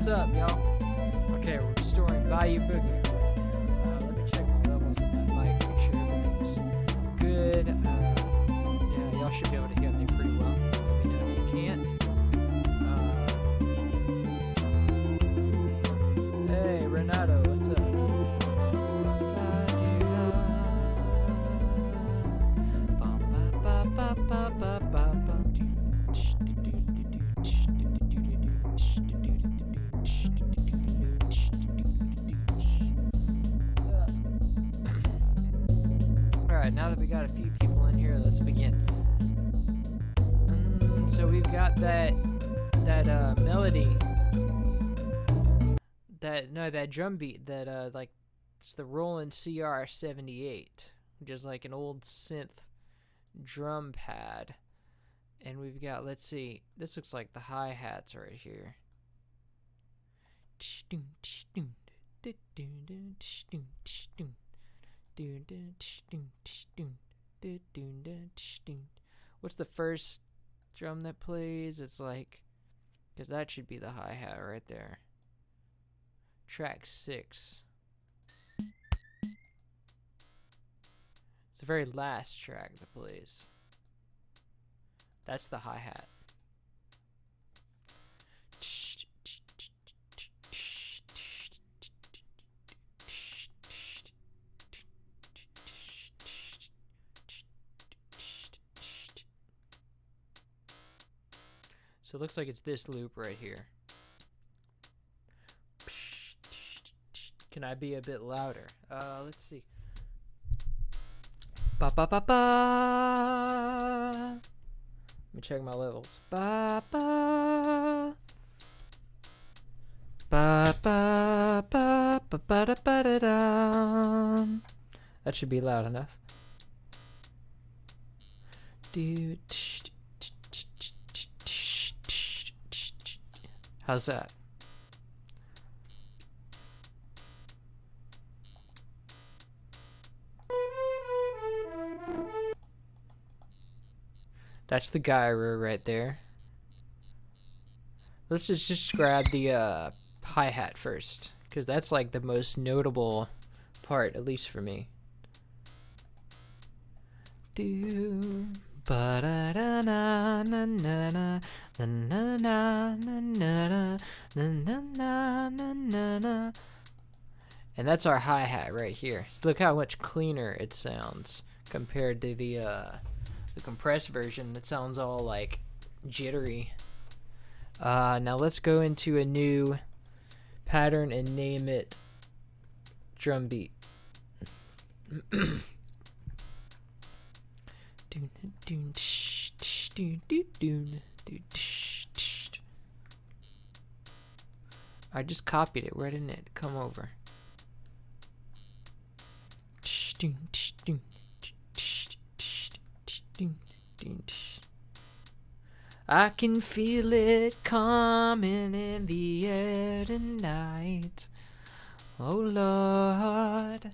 what's up, y'all? Okay, we're restoring Bayou Boogie. Let me check the levels of that mic, make sure everything's good. Yeah, y'all should be able to hear me pretty well. Let me know if you can't. Hey, Renato, what's up? Alright, now that we got a few people in here, let's begin. So we've got that melody, that drum beat, that like it's the Roland CR78, which is like an old synth drum pad. And we've got, let's see, this looks like the hi-hats right here. What's the first drum that plays? It's like, because that should be the hi-hat right there. Track 6. It's the very last track that plays. That's the hi-hat. So it looks like it's this loop right here. Can I be a bit louder? Let's see. Ba ba ba ba. Let me check my levels. Ba ba. Ba ba ba ba ba da ba da da. That should be loud enough. Dude. How's that? That's the gyro right there. Let's just grab the hi-hat first, because that's like the most notable part, at least for me. Do ba da da na na na na na na na na na na na na. And that's our hi-hat right here. So look how much cleaner it sounds compared to the compressed version that sounds all like jittery. Now let's go into a new pattern and name it drum beat. I just copied it. Where didn't it come over? I can feel it coming in the air tonight. Oh Lord.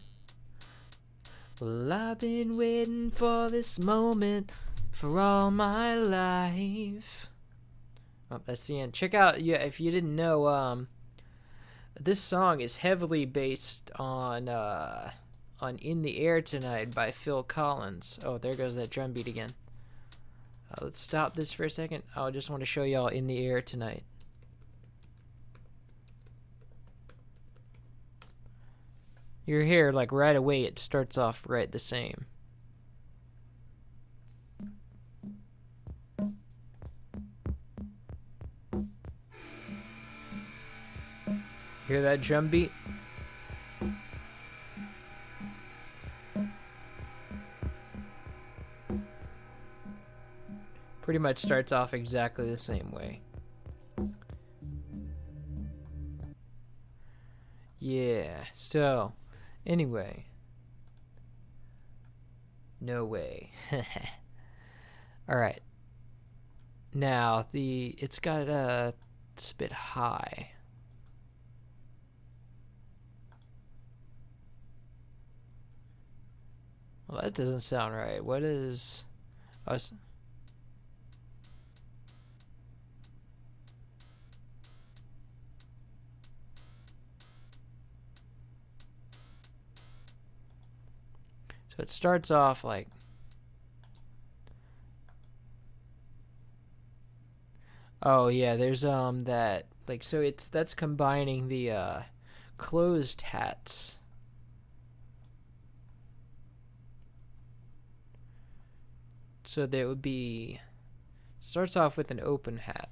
Well, I've been waiting for this moment for all my life. Oh, that's the end. Check out, yeah, if you didn't know, this song is heavily based on In the Air Tonight by Phil Collins. Oh, there goes that drum beat again. Let's stop this for a second. I just want to show y'all In the Air Tonight. You're here, like right away, it starts off right the same. Hear that drum beat? Pretty much starts off exactly the same way. Yeah, so anyway. No way. Alright. Now it's got it's a bit high. Well, that doesn't sound right. What is... Oh, So it starts off like, oh yeah, there's that, like, so that's combining the closed hats. So there would be, starts off with an open hat.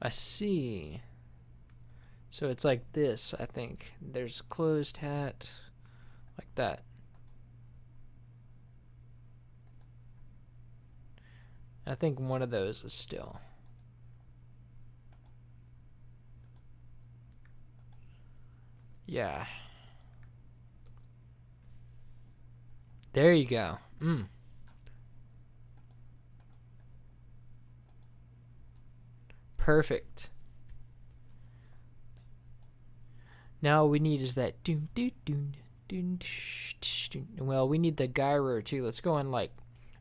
I see. So it's like this, I think. There's closed hat, like that. I think one of those is still. Yeah. There you go. Perfect. Now all we need is that doon doon doon doon doon. Well, we need the gyro too. Let's go in like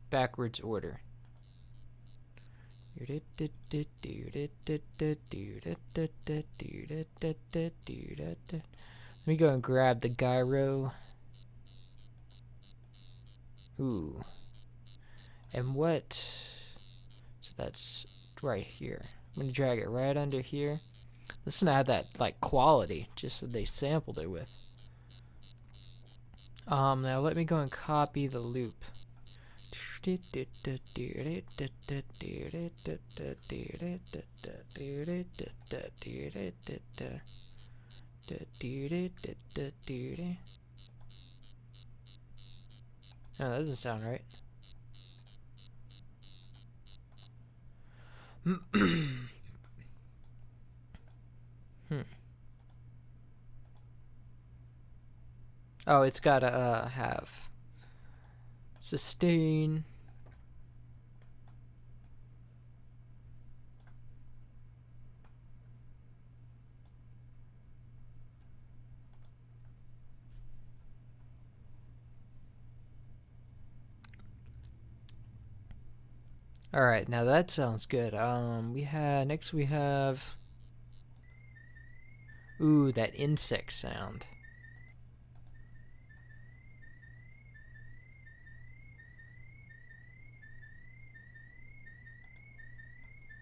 backwards order. Let me go and grab the gyro. Ooh. And what? So that's right here. I'm gonna drag it right under here. Listen to how that like quality, just that they sampled it with. Now let me go and copy the loop. No, that doesn't sound right. Oh, it's gotta have sustain. All right, now that sounds good. Next we have, ooh, that insect sound.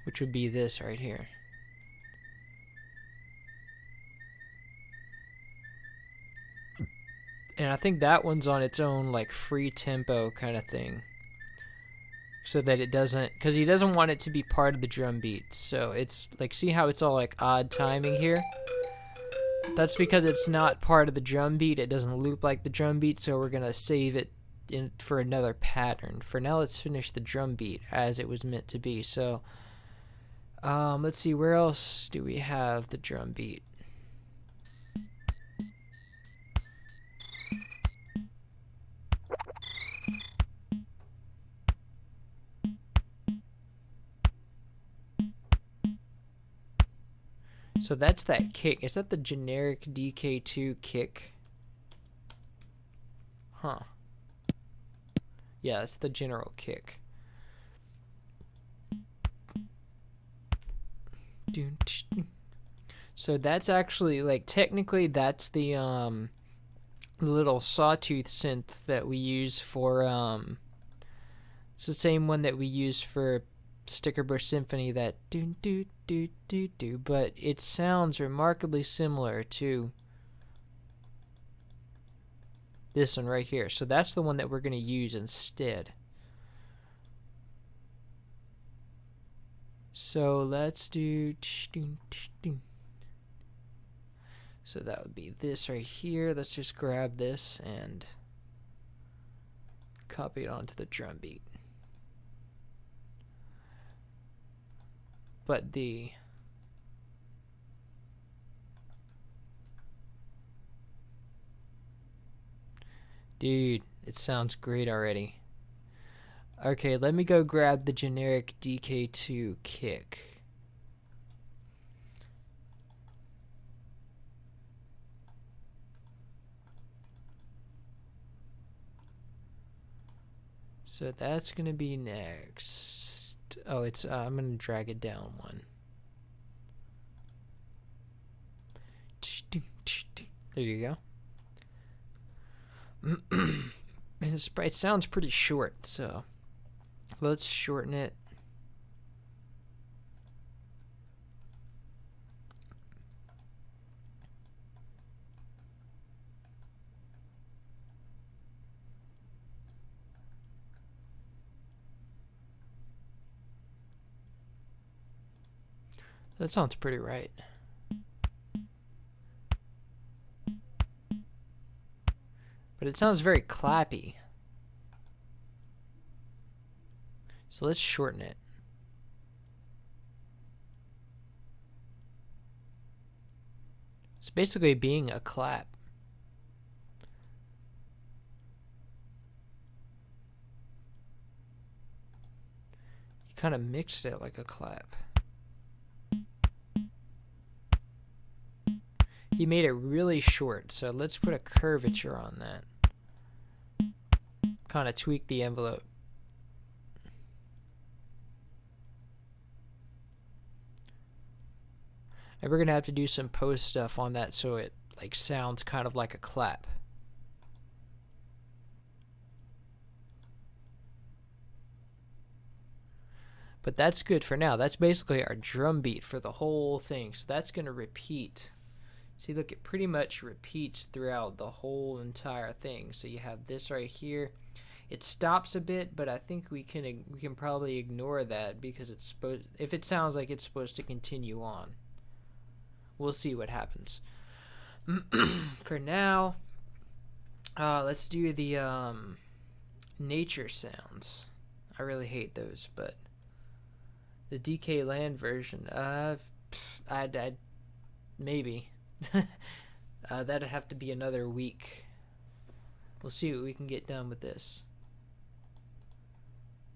Which would be this right here. And I think that one's on its own like free tempo kind of thing. So that it doesn't, because he doesn't want it to be part of the drum beat. So it's like, see how it's all like odd timing here? That's because it's not part of the drum beat. It doesn't loop like the drum beat, so we're gonna save it for another pattern. For now, let's finish the drum beat as it was meant to be. So let's see, where else do we have the drum beat? So that's that kick. Is that the generic DK2 kick? Huh. Yeah, that's the general kick. So that's actually, like, technically that's the little sawtooth synth that we use for it's the same one that we use for Stickerbush Symphony, that do do do do do, but it sounds remarkably similar to this one right here. So that's the one that we're going to use instead. So let's do, so that would be this right here. Let's just grab this and copy it onto the drum beat. But the dude, it sounds great already. Okay, let me go grab the generic DK2 kick. So that's gonna be next. Oh, it's I'm gonna drag it down one. There you go. It sounds pretty short, so let's shorten it. That sounds pretty right. But it sounds very clappy. So let's shorten it. It's basically being a clap. You kind of mixed it like a clap. He made it really short, so let's put a curvature on that. Kind of tweak the envelope. And we're gonna have to do some post stuff on that so it like sounds kind of like a clap. But that's good for now. That's basically our drum beat for the whole thing. So that's gonna repeat. See, look, it pretty much repeats throughout the whole entire thing. So you have this right here. It stops a bit, but I think we can probably ignore that because it's supposed, if it sounds like it's supposed to continue on. We'll see what happens. For now, let's do the nature sounds. I really hate those, but the DK Land version, I'd maybe. That'd have to be another week. We'll see what we can get done with this.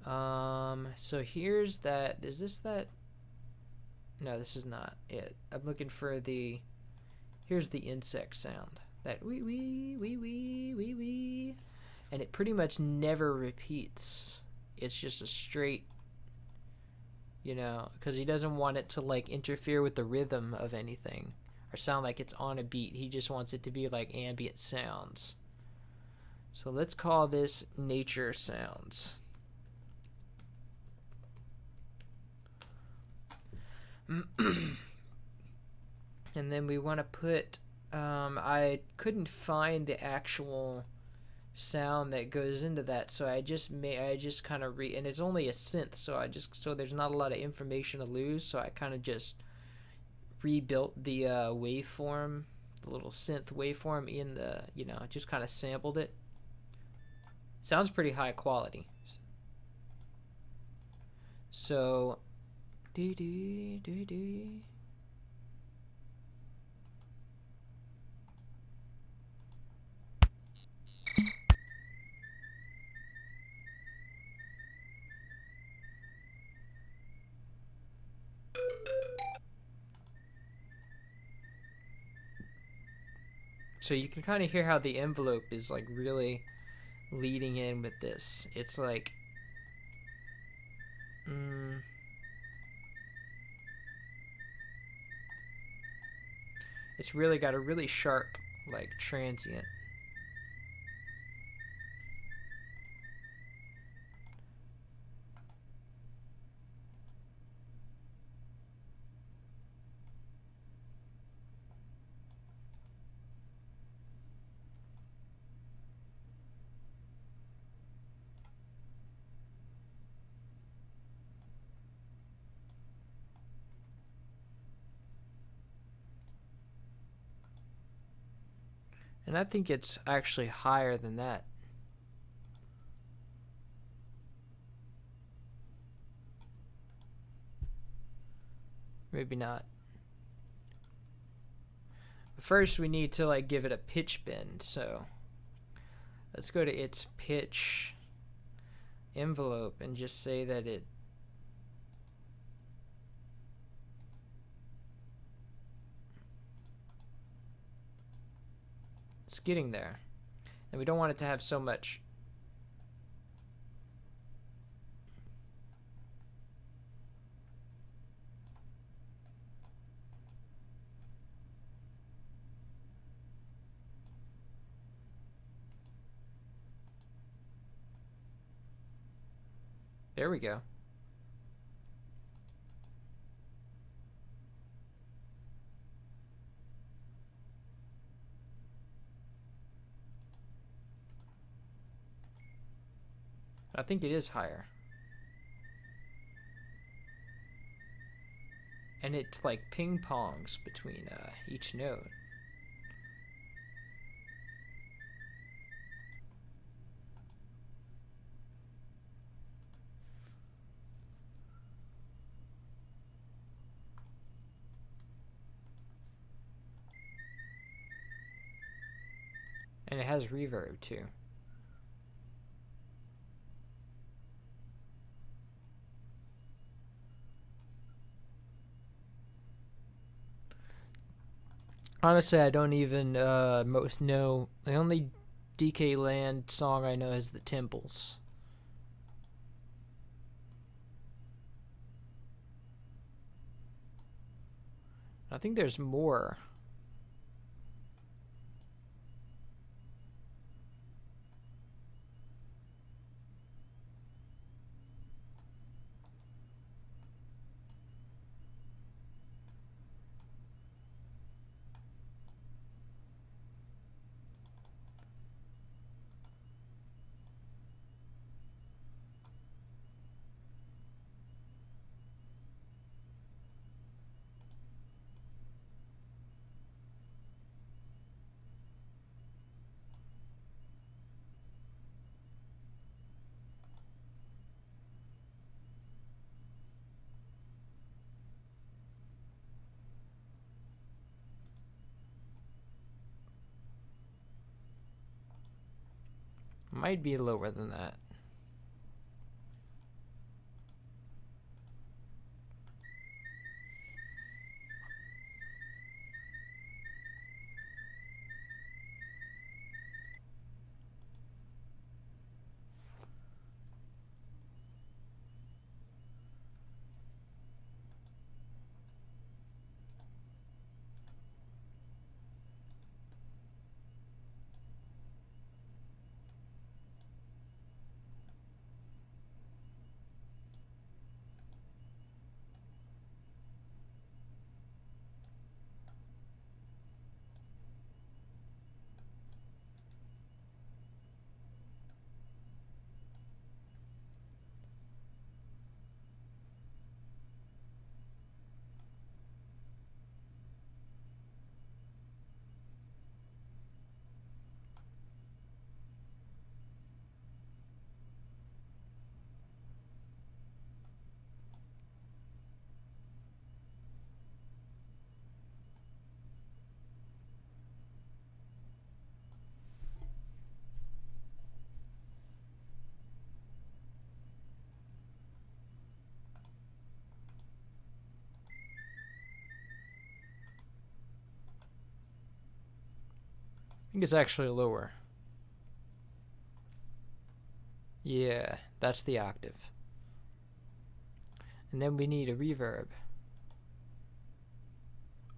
So here's that. Is this that? No, this is not it. I'm looking for the. Here's the insect sound. That wee wee wee wee wee wee, and it pretty much never repeats. It's just a straight. You know, because he doesn't want it to like interfere with the rhythm of anything. Or sound like it's on a beat. He just wants it to be like ambient sounds. So let's call this nature sounds. And then we want to put I couldn't find the actual sound that goes into that, so I just kind of and it's only a synth, so there's not a lot of information to lose, so I kind of just rebuilt the waveform, the little synth waveform in the, just kind of sampled it. Sounds pretty high quality. So, so you can kind of hear how the envelope is like really leading in with this. It's like it's really got a really sharp like transient. And I think it's actually higher than that. Maybe not. But first we need to like give it a pitch bend, so let's go to its pitch envelope and just say that it's getting there. And we don't want it to have so much. There we go. I think it is higher. And it like ping pongs between each note. And it has reverb too. Honestly, I don't even most know. The only DK Land song I know is the Temples. I think there's more. Might be lower than that. I think it's actually lower. Yeah, that's the octave. And then we need a reverb.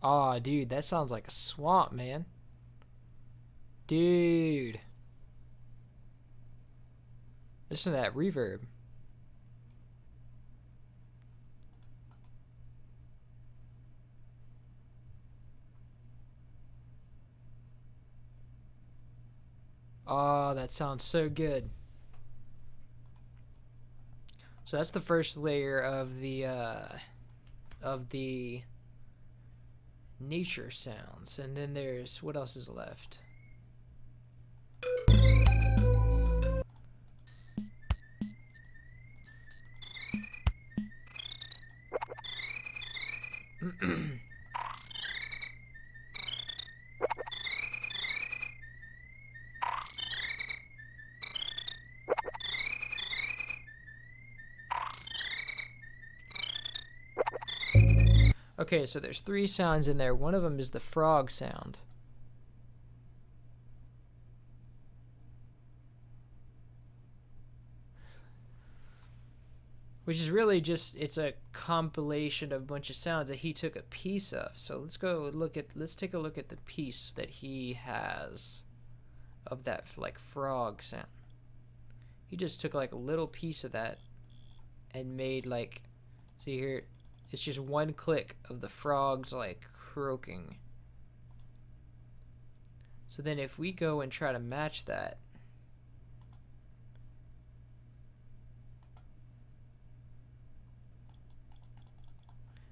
Aw, dude, that sounds like a swamp, man. Dude. Listen to that reverb. Oh, that sounds so good. So that's the first layer of the nature sounds, and then there's what else is left? Okay, so there's 3 sounds in there. One of them is the frog sound. Which is really just, it's a compilation of a bunch of sounds that he took a piece of. So let's take a look at the piece that he has of that like frog sound. He just took like a little piece of that and made like, see here, it's just one click of the frogs like croaking. So then if we go and try to match that,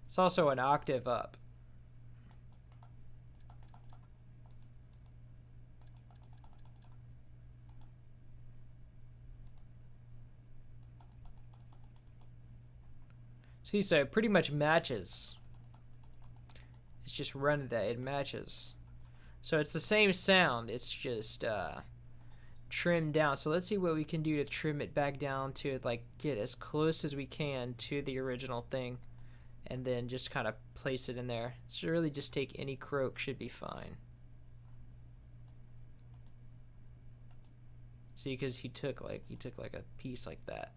it's also an octave up. See, so it pretty much matches. It's just run that, it matches. So it's the same sound, it's just trimmed down. So let's see what we can do to trim it back down to like get as close as we can to the original thing, and then just kind of place it in there. So really just take any croak, should be fine. See, because he took like a piece like that.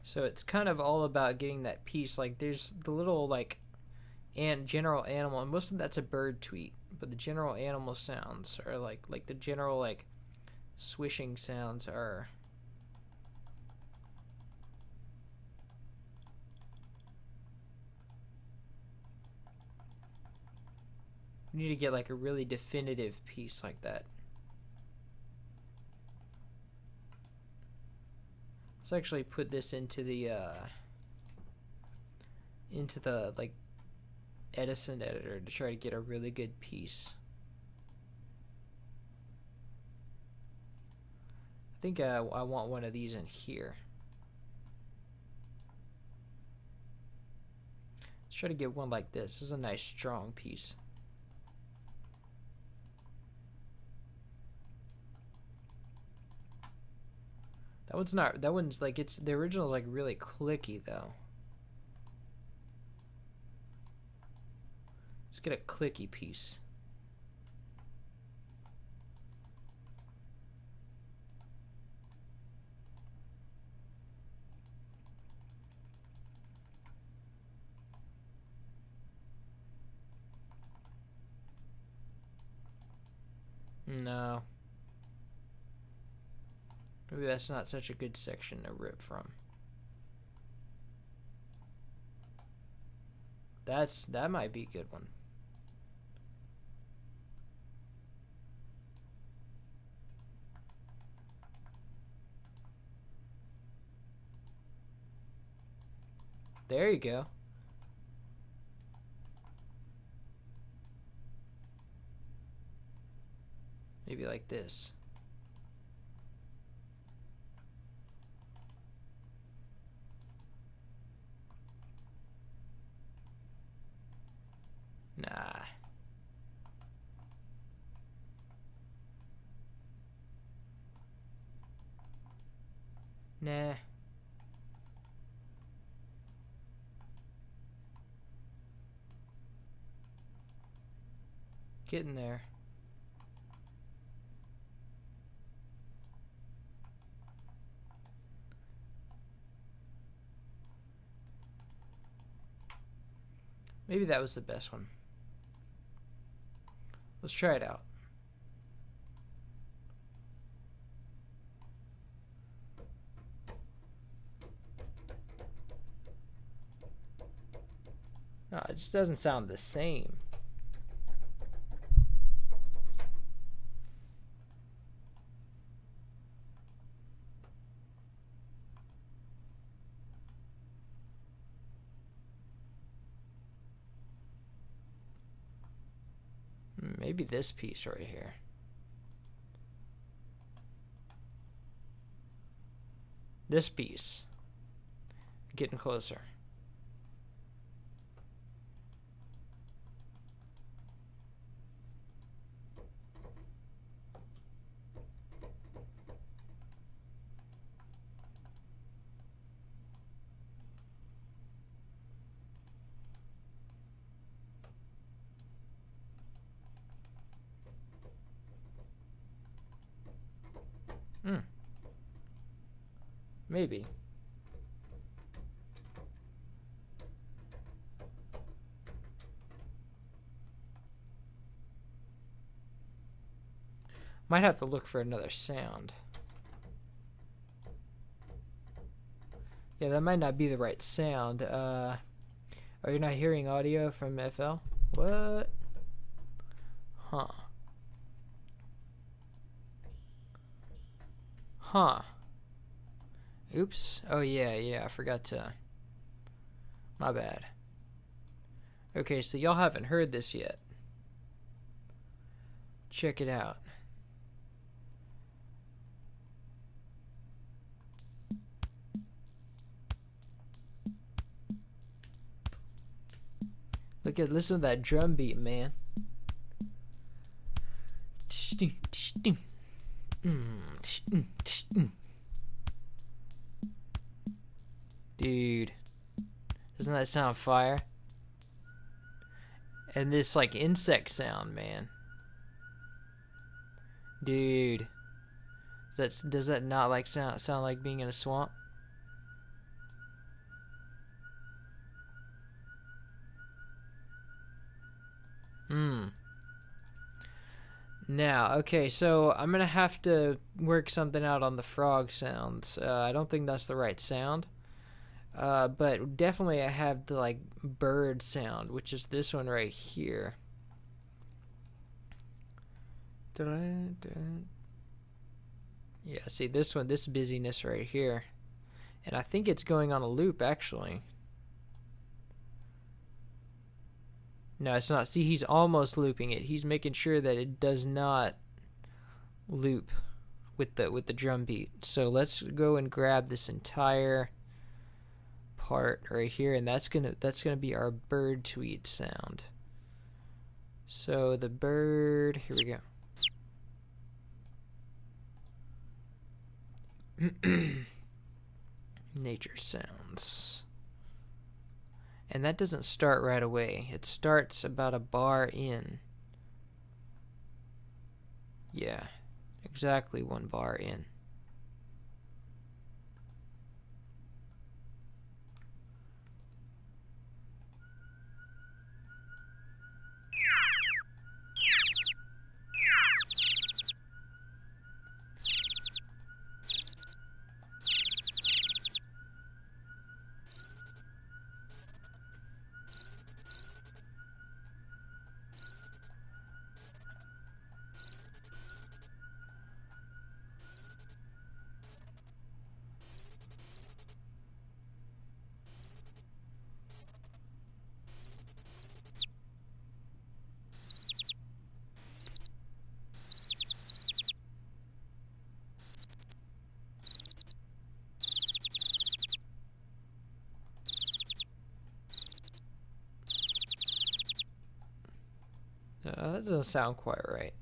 So it's kind of all about getting that piece. Like there's the little like general animal, and most of that's a bird tweet, but the general animal sounds are like the general like swishing sounds are you need to get like a really definitive piece like that. Let's actually put this into the like Edison editor to try to get a really good piece. I think I want one of these in here. Let's try to get one like this. This is a nice strong piece. That one's not, that one's like, it's, the original's like really clicky though. Let's get a clicky piece. No. Maybe that's not such a good section to rip from. That might be a good one. There you go. Maybe like this. Nah. Nah. Getting there. Maybe that was the best one. Let's try it out. No, it just doesn't sound the same. Maybe this piece right here. This piece. Getting closer. Maybe. Might have to look for another sound. Yeah, that might not be the right sound. Are you not hearing audio from FL? What? Huh. Huh. Oops. Oh, yeah, I forgot to... My bad. Okay, so y'all haven't heard this yet. Check it out. Listen to that drum beat, man. Dude, doesn't that sound fire? And this like insect sound, man. Dude, does that not like sound like being in a swamp? Now, okay, so I'm gonna have to work something out on the frog sounds. I don't think that's the right sound. But definitely I have the like bird sound, which is this one right here. Yeah, see this one, this busyness right here. And I think it's going on a loop actually. No, it's not. See, he's almost looping it. He's making sure that it does not loop with the drum beat. So let's go and grab this entire part right here, and that's gonna be our bird tweet sound. So the bird, here we go. Nature sounds. And that doesn't start right away. It starts about a bar in. Yeah, exactly 1 bar in. That doesn't sound quite right.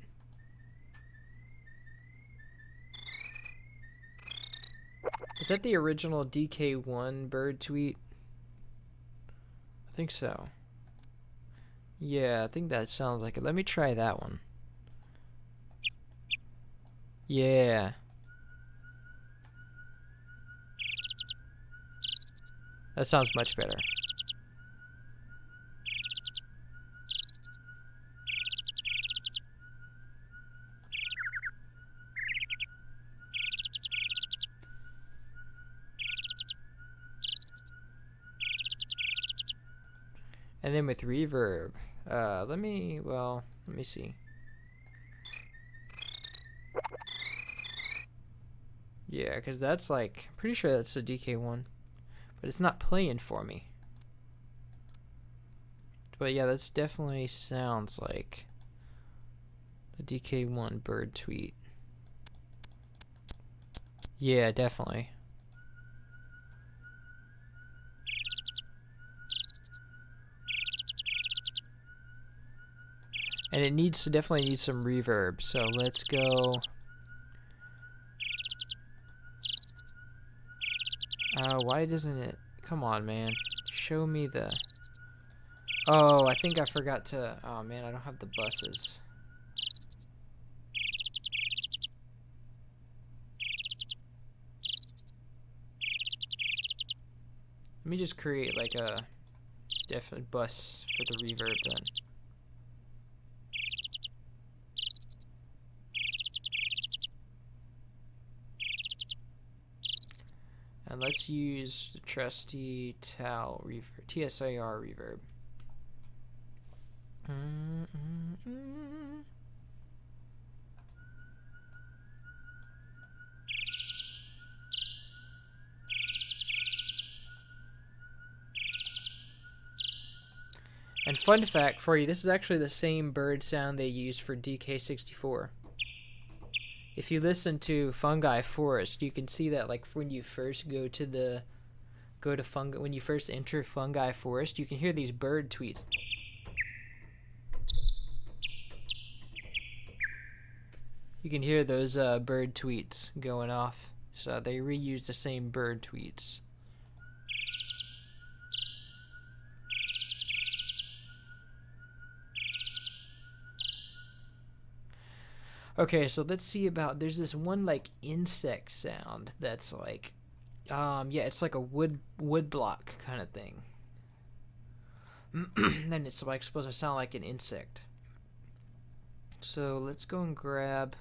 Is that the original DK1 bird tweet? I think so. Yeah, I think that sounds like it. Let me try that one. Yeah. That sounds much better. And then with reverb, let me see. Yeah, because that's like, pretty sure that's a DK1, but it's not playing for me. But yeah, that's definitely sounds like A DK1 bird tweet. Yeah, definitely. And it needs to definitely need some reverb. So let's go. Why doesn't it? Come on, man. Show me the. Oh, I think I forgot to. Oh man, I don't have the buses. Let me just create like a definite bus for the reverb then. And let's use the trusty TAL reverb, TSIR reverb. And fun fact for you, this is actually the same bird sound they used for DK64. If you listen to Fungi Forest, you can see that like when you first when you first enter Fungi Forest, you can hear these bird tweets. You can hear those bird tweets going off. So they reused the same bird tweets. Okay, so let's see about, there's this one like insect sound that's like, yeah, it's like a wood block kind of thing. Then it's like supposed to sound like an insect. So let's go and grab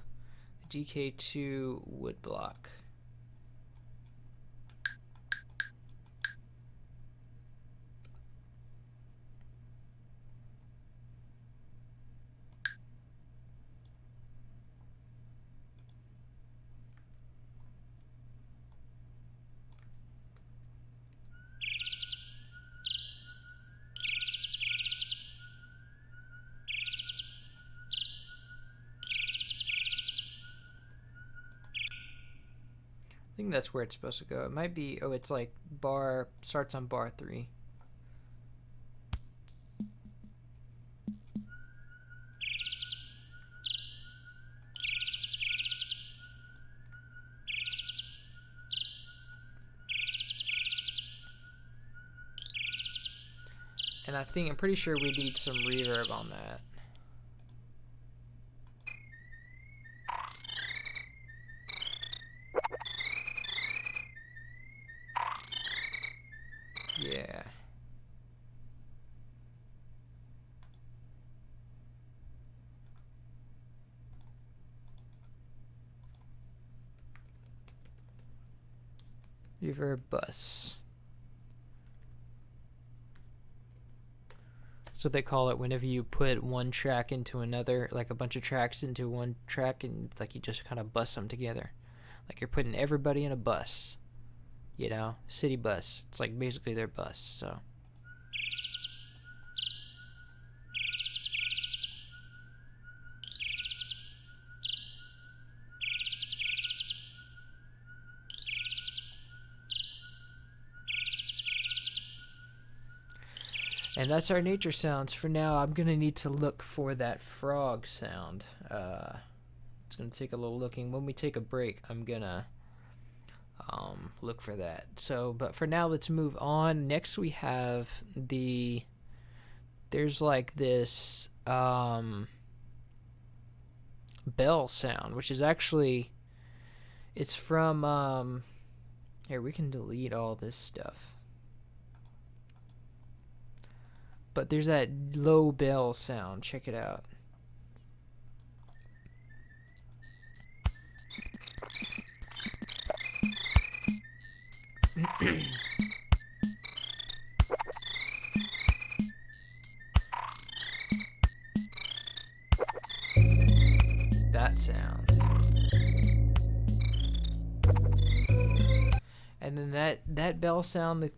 DK2 wood block. I think that's where it's supposed to go. It might be, oh, it's like starts on bar 3. And I'm pretty sure we need some reverb on that. Yeah. Reverb bus. So they call it whenever you put one track into another, like a bunch of tracks into one track, and like you just kind of bus them together. Like you're putting everybody in a bus. You know, city bus. It's like basically their bus, so. And that's our nature sounds for now. I'm gonna need to look for that frog sound. It's gonna take a little looking. When we take a break, I'm gonna look for that. So, but for now, let's move on. Next, we have there's like this bell sound, which is actually, it's from here. We can delete all this stuff. But there's that low bell sound. Check it out. That sound. And then that bell sound,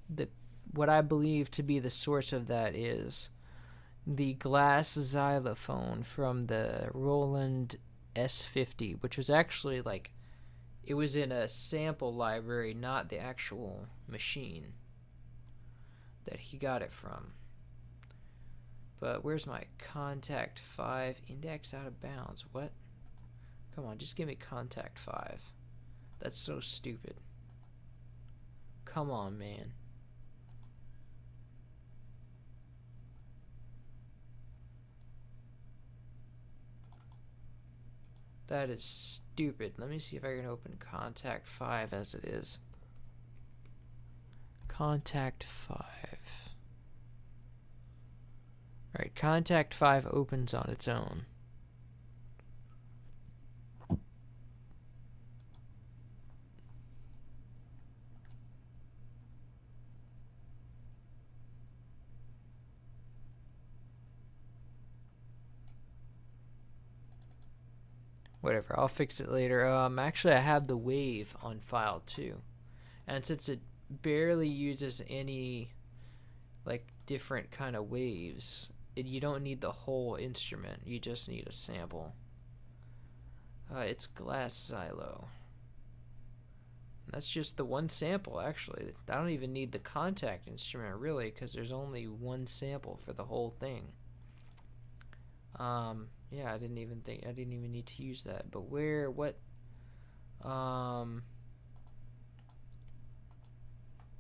what I believe to be the source of that is the glass xylophone from the Roland S50, which was actually like, it was in a sample library, not the actual machine that he got it from. But where's my contact 5 index out of bounds? What? Come on, just give me contact 5. That's so stupid. Come on, man. That is stupid. Let me see if I can open contact 5 as it is. Contact 5. Alright, contact 5 opens on its own. Whatever, I'll fix it later. Actually, I have the wave on file too. And since it barely uses any like different kind of waves, you don't need the whole instrument, you just need a sample. It's glass xylo. That's just the one sample, actually. I don't even need the contact instrument really, because there's only one sample for the whole thing. Yeah, I didn't even need to use that. But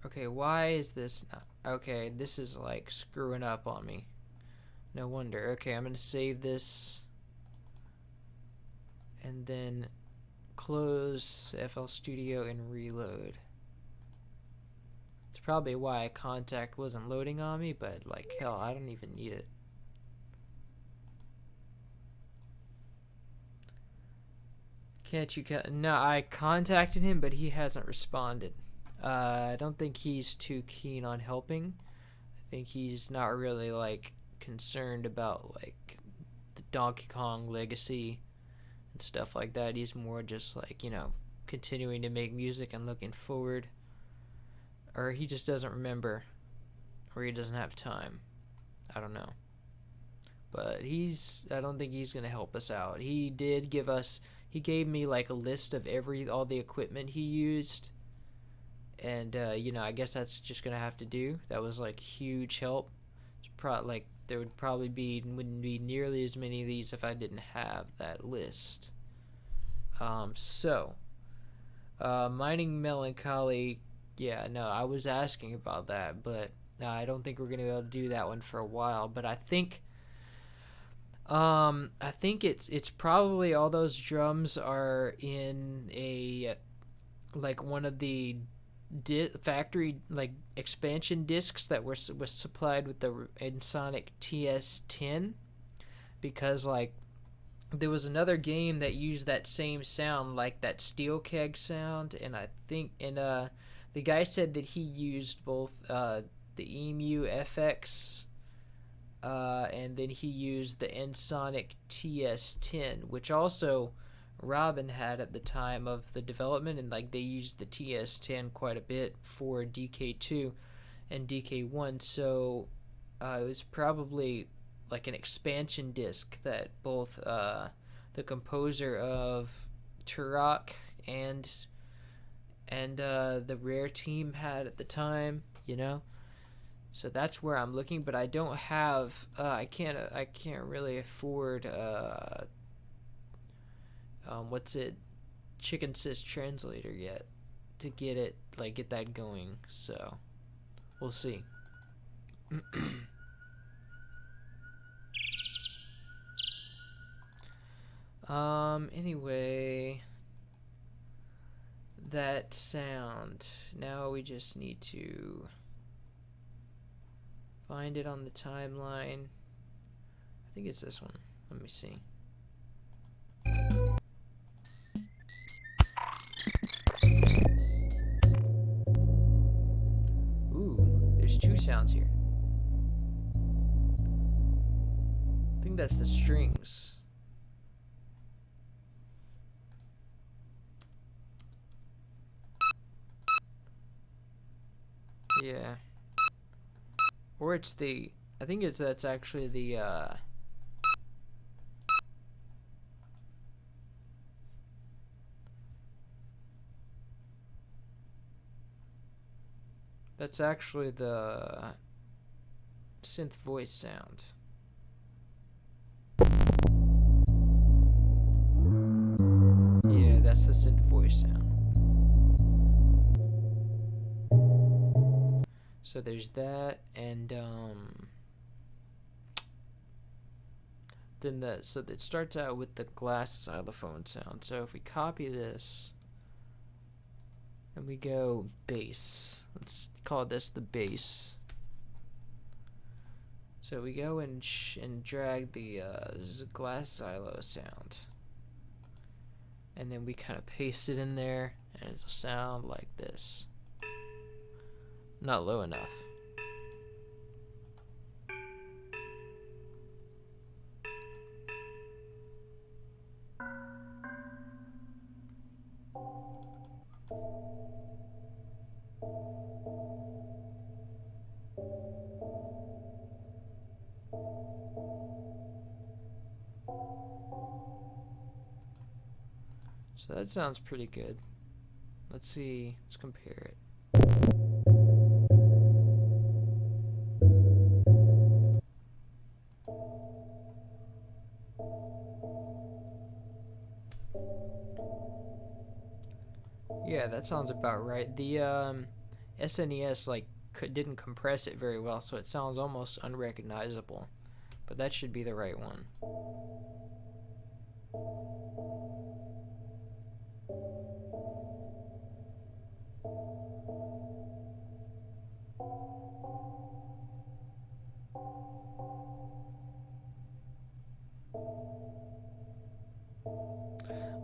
okay, why is this not, okay, this is like screwing up on me. No wonder. Okay, I'm gonna save this and then close FL Studio and reload. It's probably why contact wasn't loading on me, but like hell, I don't even need it. Can't you no, I contacted him, but he hasn't responded. I don't think he's too keen on helping. I think he's not really like concerned about like the Donkey Kong legacy and stuff like that. He's more just like, you know, continuing to make music and looking forward. Or he just doesn't remember, or he doesn't have time. I don't know. But I don't think he's gonna help us out. He gave me like a list of all the equipment he used, and you know, I guess that's just gonna have to do. That was like huge help. It's like there wouldn't be nearly as many of these if I didn't have that list. Mining Melancholy, yeah, no, I was asking about that, but I don't think we're gonna be able to do that one for a while. But I think it's probably all those drums are in a like one of the factory like expansion discs that was supplied with the Ensoniq TS10, because like there was another game that used that same sound, like that steel keg sound, and I think the guy said that he used both the EMU FX and then he used the Ensoniq TS10, which also Robin had at the time of the development, and like they used the TS10 quite a bit for DK2 and DK1, so it was probably like an expansion disc that both the composer of Turok and the Rare team had at the time, you know. So that's where I'm looking, but I don't have I can't really afford Chicken Sys Translator yet to get that going. So we'll see. Anyway, that sound. Now we just need to find it on the timeline. I think it's this one. Let me see. Ooh, there's two sounds here. I think that's the strings. Yeah. Or it's the I think that's actually the that's actually the synth voice sound. Yeah, that's the synth voice sound. So there's that, and then so it starts out with the glass xylophone sound. So if we copy this and we go bass, let's call this the bass. So we go and drag the glass xylo sound, and then we kind of paste it in there, and it'll sound like this. Not low enough. So that sounds pretty good. Let's see, let's compare it. Yeah, that sounds about right. The SNES didn't compress it very well, so it sounds almost unrecognizable. But that should be the right one.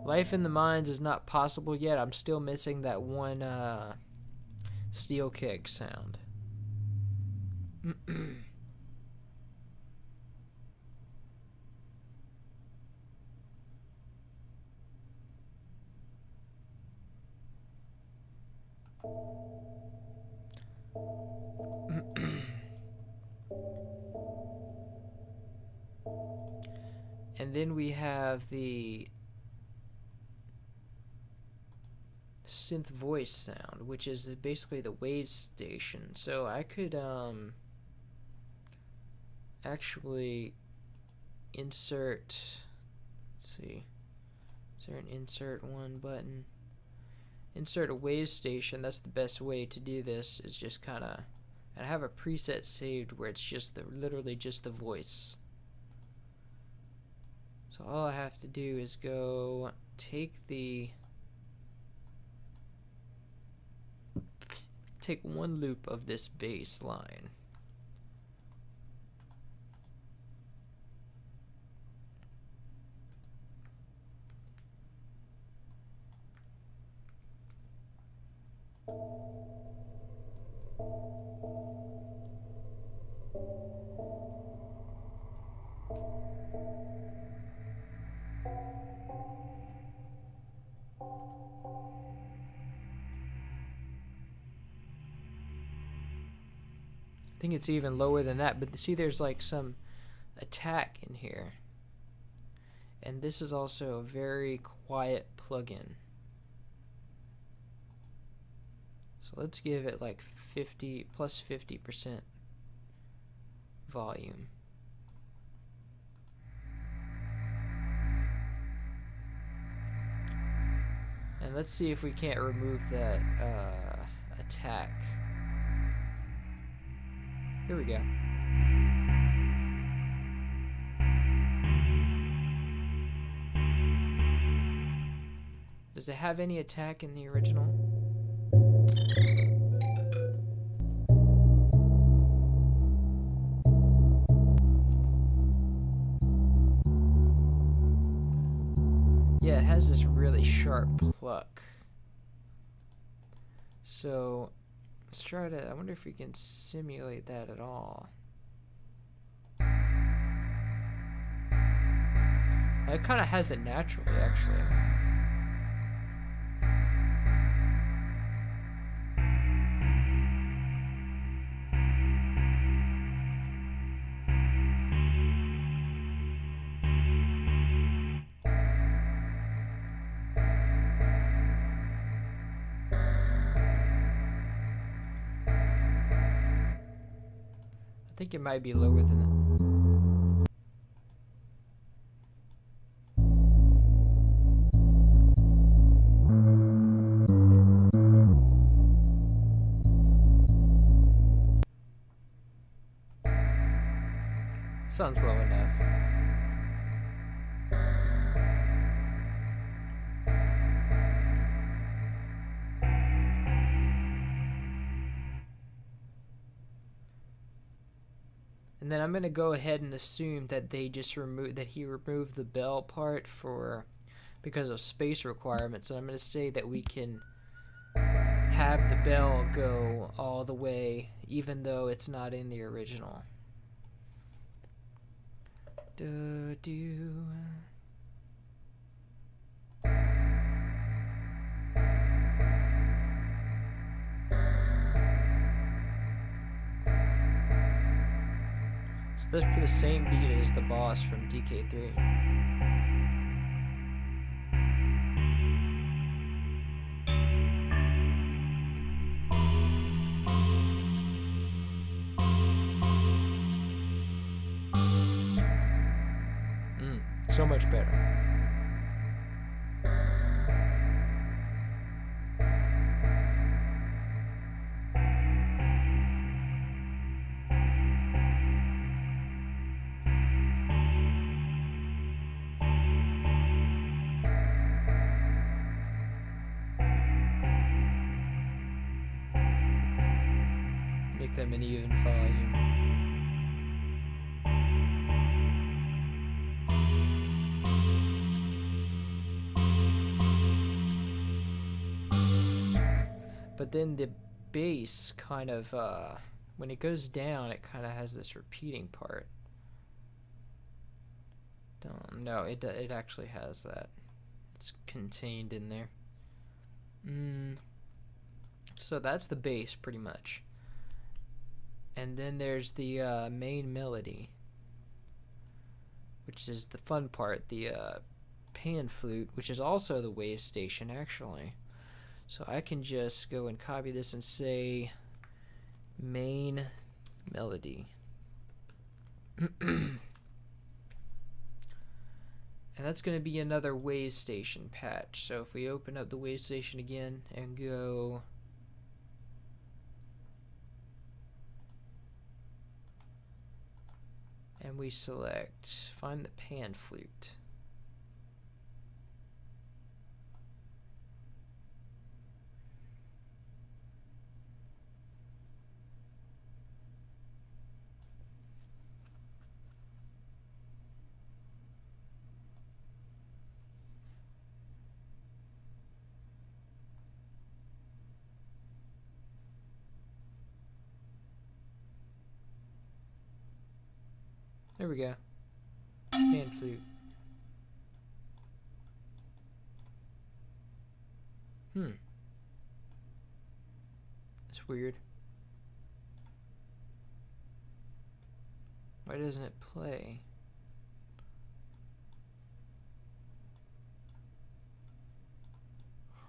Life in the Mines is not possible yet. I'm still missing that one steel kick sound. And then we have the synth voice sound, which is basically the wave station. So I could actually insert, let's see, is there an insert one button? Insert a wave station. That's the best way to do this, is just kind of, and I have a preset saved where it's just literally just the voice. So all I have to do is go take one loop of this bass line. I think it's even lower than that, but see, there's like some attack in here. And this is also a very quiet plugin. So let's give it like 50% volume. And let's see if we can't remove that attack. Here we go. Does it have any attack in the original? Yeah, it has this really sharp pluck. So let's try to, I wonder if we can simulate that at all. It kind of has it naturally, actually. think it might be lower than that. Sounds low enough. And then I'm gonna go ahead and assume that they just he removed the bell part because of space requirements. And I'm gonna say that we can have the bell go all the way, even though it's not in the original. Do. So that's the same beat as the boss from DK3. So much better. Make them an even volume. But then the bass kind of, when it goes down, it kind of has this repeating part. No, it actually has that. It's contained in there. So that's the bass, pretty much. And then there's the main melody, which is the fun part, the pan flute, which is also the wave station, actually. So I can just go and copy this and say main melody. And that's going to be another wave station patch. So if we open up the wave station again and go and we select find the pan flute. There we go. Pan flute. That's weird. Why doesn't it play?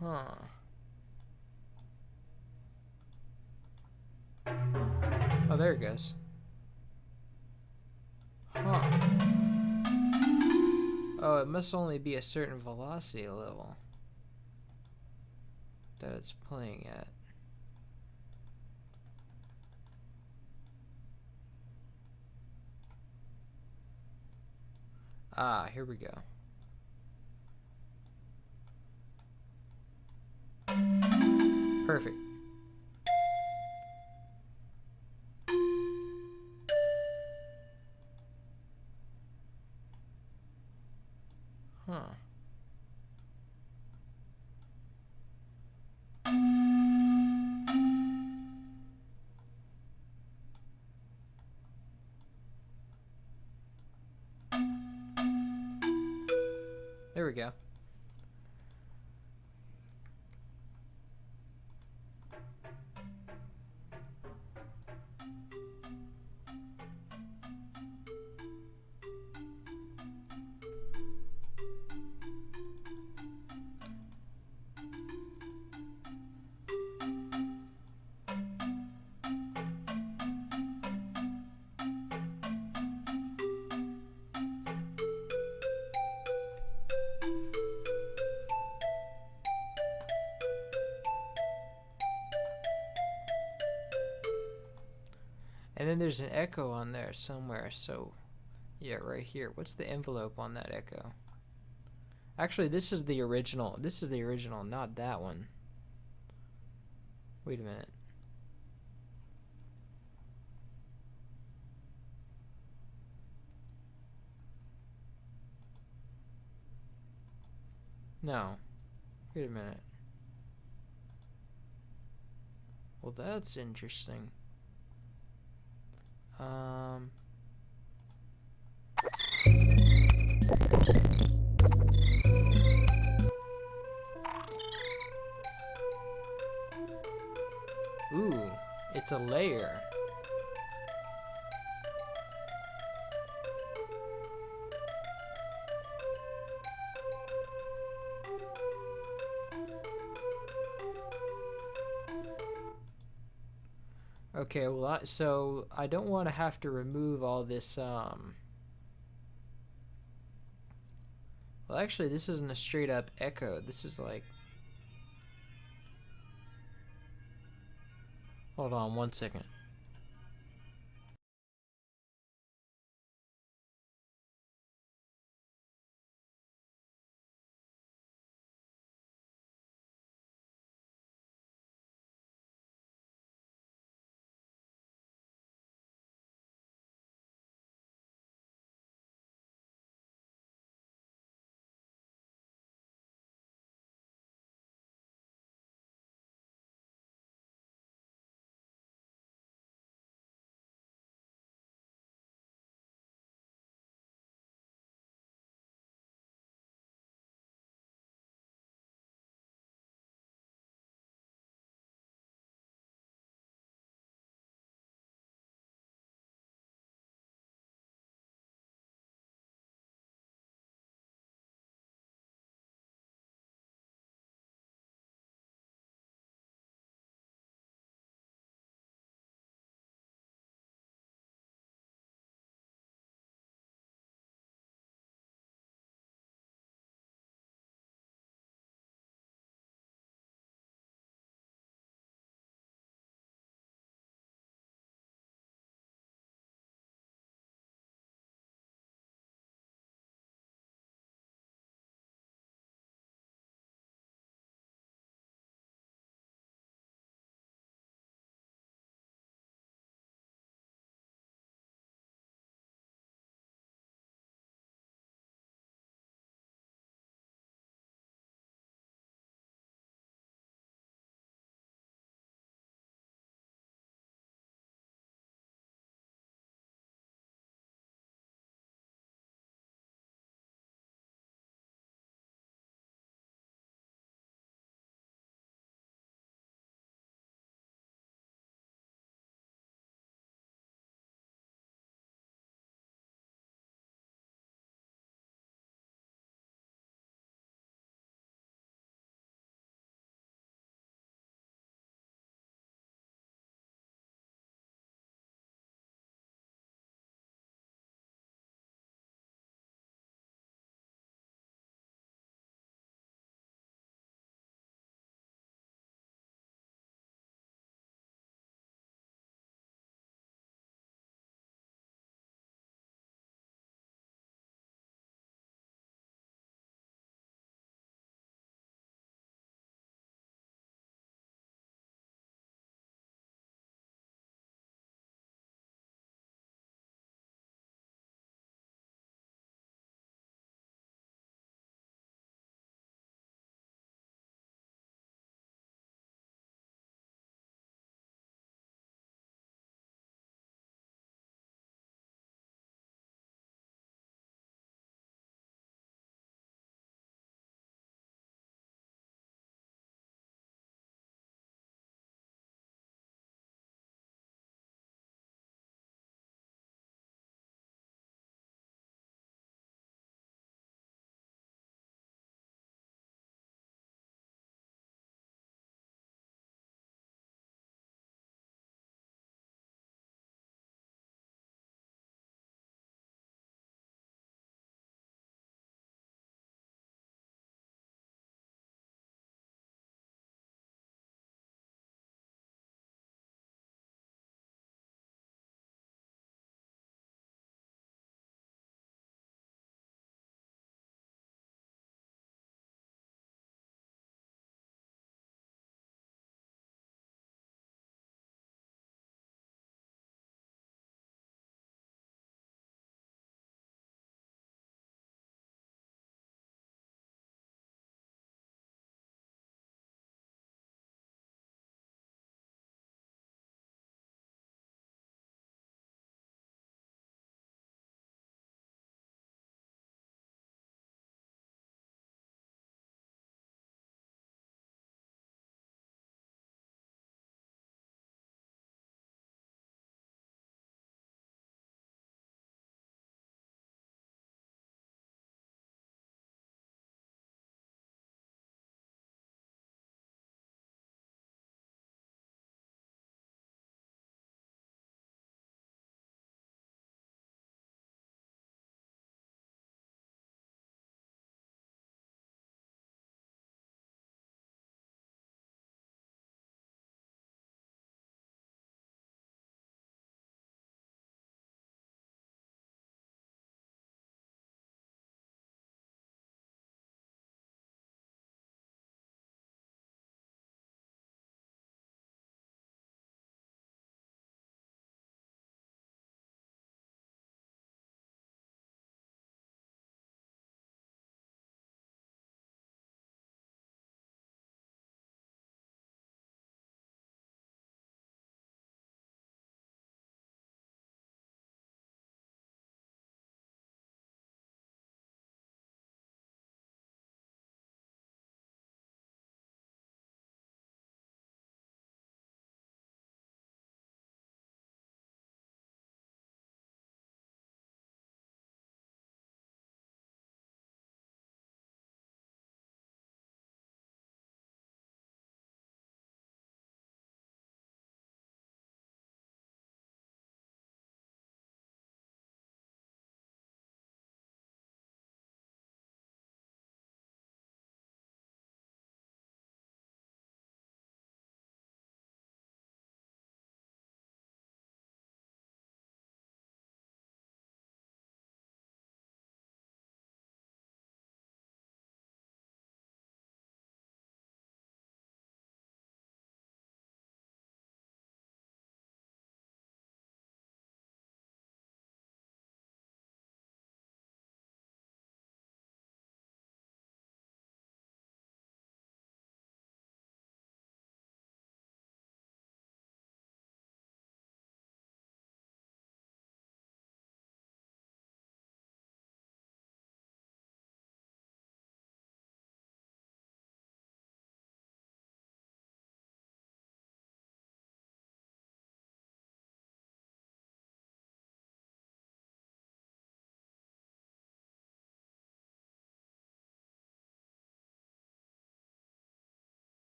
Huh. Oh, there it goes. Huh. Oh, it must only be a certain velocity level that it's playing at. Ah, here we go. Perfect. Huh. There we go. And there's an echo on there somewhere, so yeah, right here. What's the envelope on that echo? Actually, this is the original. This is the original, not that one. Wait a minute. No. Wait a minute. Well, that's interesting. Ooh, it's a layer. Okay, well, so I don't want to have to remove all this, well, actually, this isn't a straight up echo. This is like, hold on 1 second.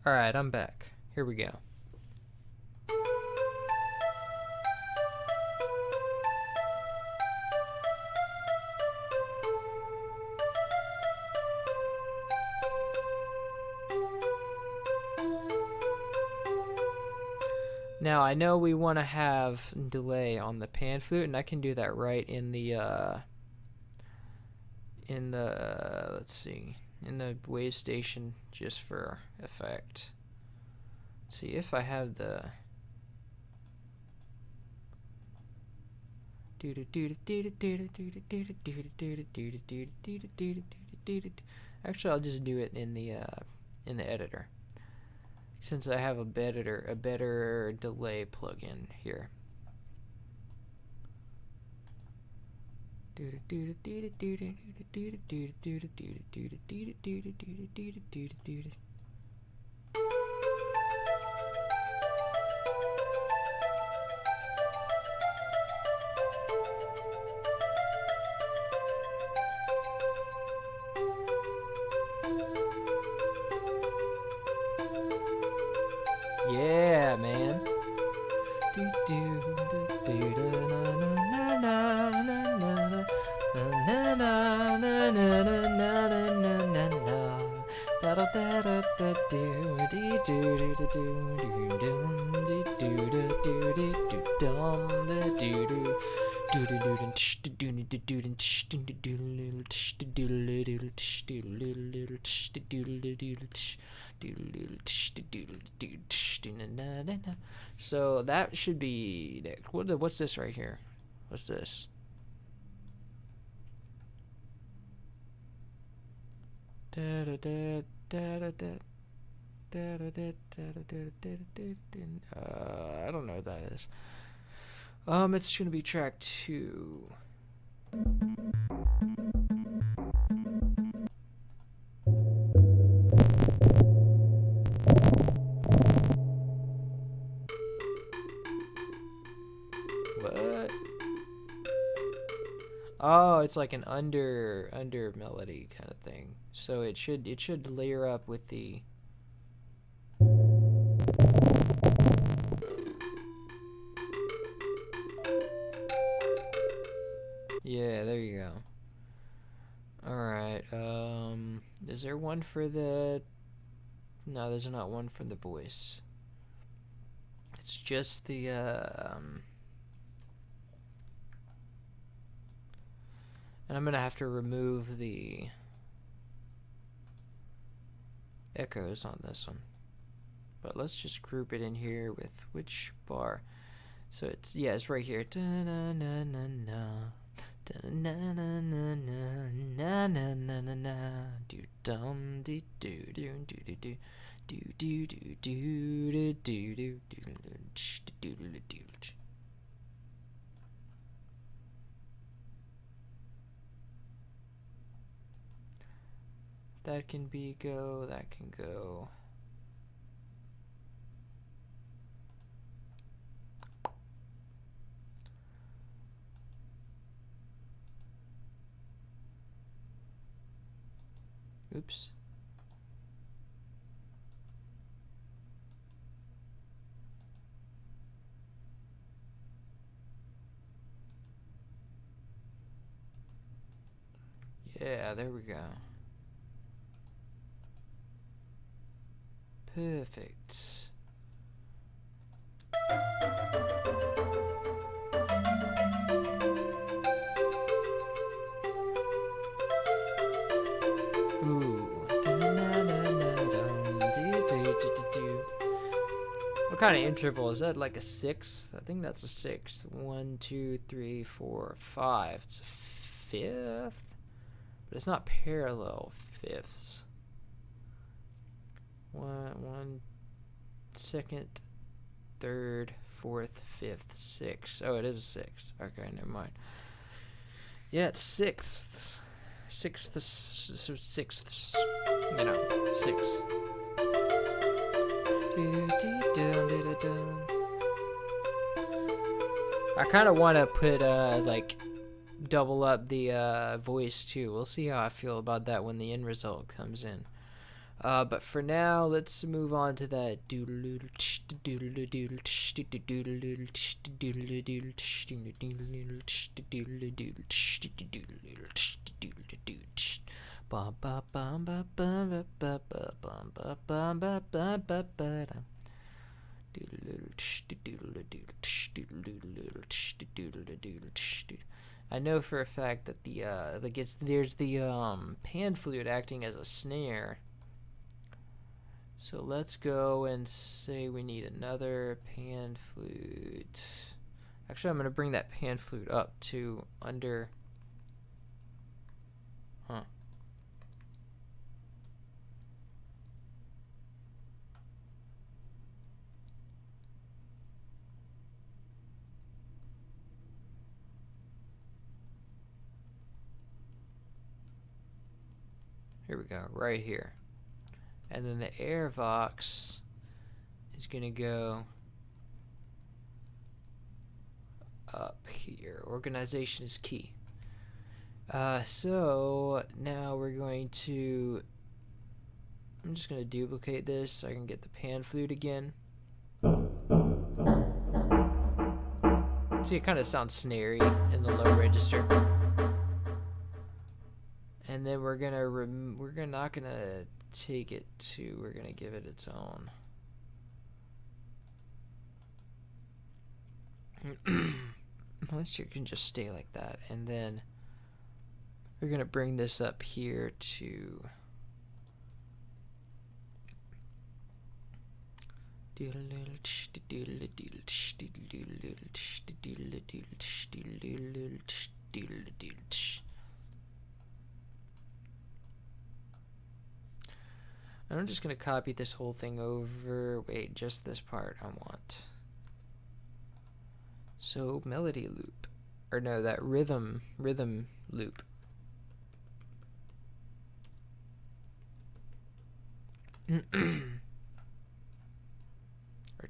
Alright, I'm back. Here we go. Now I know we want to have delay on the pan flute, and I can do that right in the let's see, in the wave station, just for effect. See if I have the actually I'll just do it in the editor, since I have a better delay plugin here. Yeah, man. So that should be next. What's this right here? What's this? I don't know what that is. It's gonna be track 2. What? Oh, it's like an under melody kind of thing. So it should layer up with the yeah, there you go. Alright, is there one for the... No, there's not one for the voice. It's just the, and I'm gonna have to remove the echoes on this one. But let's just group it in here with which bar. So it's, yeah, it's right here. That can be go, that can go. Oops. Yeah, there we go. Perfect. What kind of interval is that? Like a sixth? I think that's a sixth. 1, 2, 3, 4, 5. It's a fifth, but it's not parallel fifths. One, second, third, fourth, fifth, sixth. Oh, it is a sixth. Okay, never mind. Yeah, it's sixths. Sixths. You know, six. I kind of want to put like double up the voice too. We'll see how I feel about that when the end result comes in. But for now, let's move on to that. I know for a fact that there's the pan flute acting as a snare. So let's go and say we need another pan flute. Actually, I'm going to bring that pan flute up to under. Huh. Here we go, right here. And then the airvox is going to go up here. Organization is key. So now we're going to, I'm just going to duplicate this so I can get the pan flute again. See, it kind of sounds snary in the low register. And then we're not gonna take it to, we're gonna give it its own. Unless you can just stay like that, and then we're gonna bring this up here to and I'm just gonna copy this whole thing over. Wait, just this part I want. So melody loop, or no, that rhythm loop. Or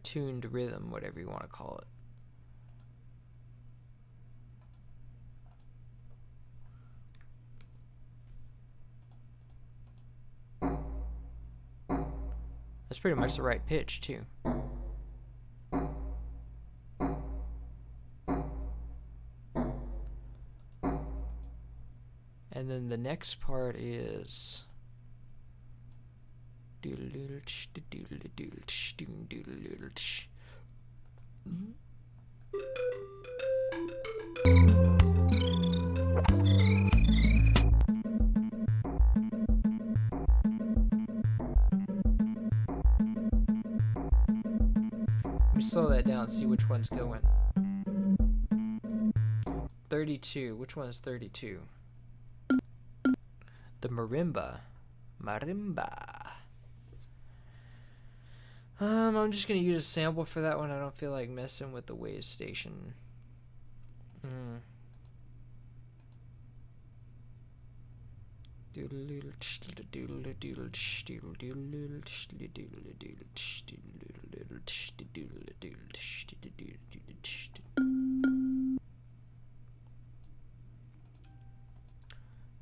tuned rhythm, whatever you want to call it. That's pretty much the right pitch too. And then the next part is let me slow that down, see which one's going. 32. Which one is 32? The marimba. I'm just gonna use a sample for that one. I don't feel like messing with the wave station.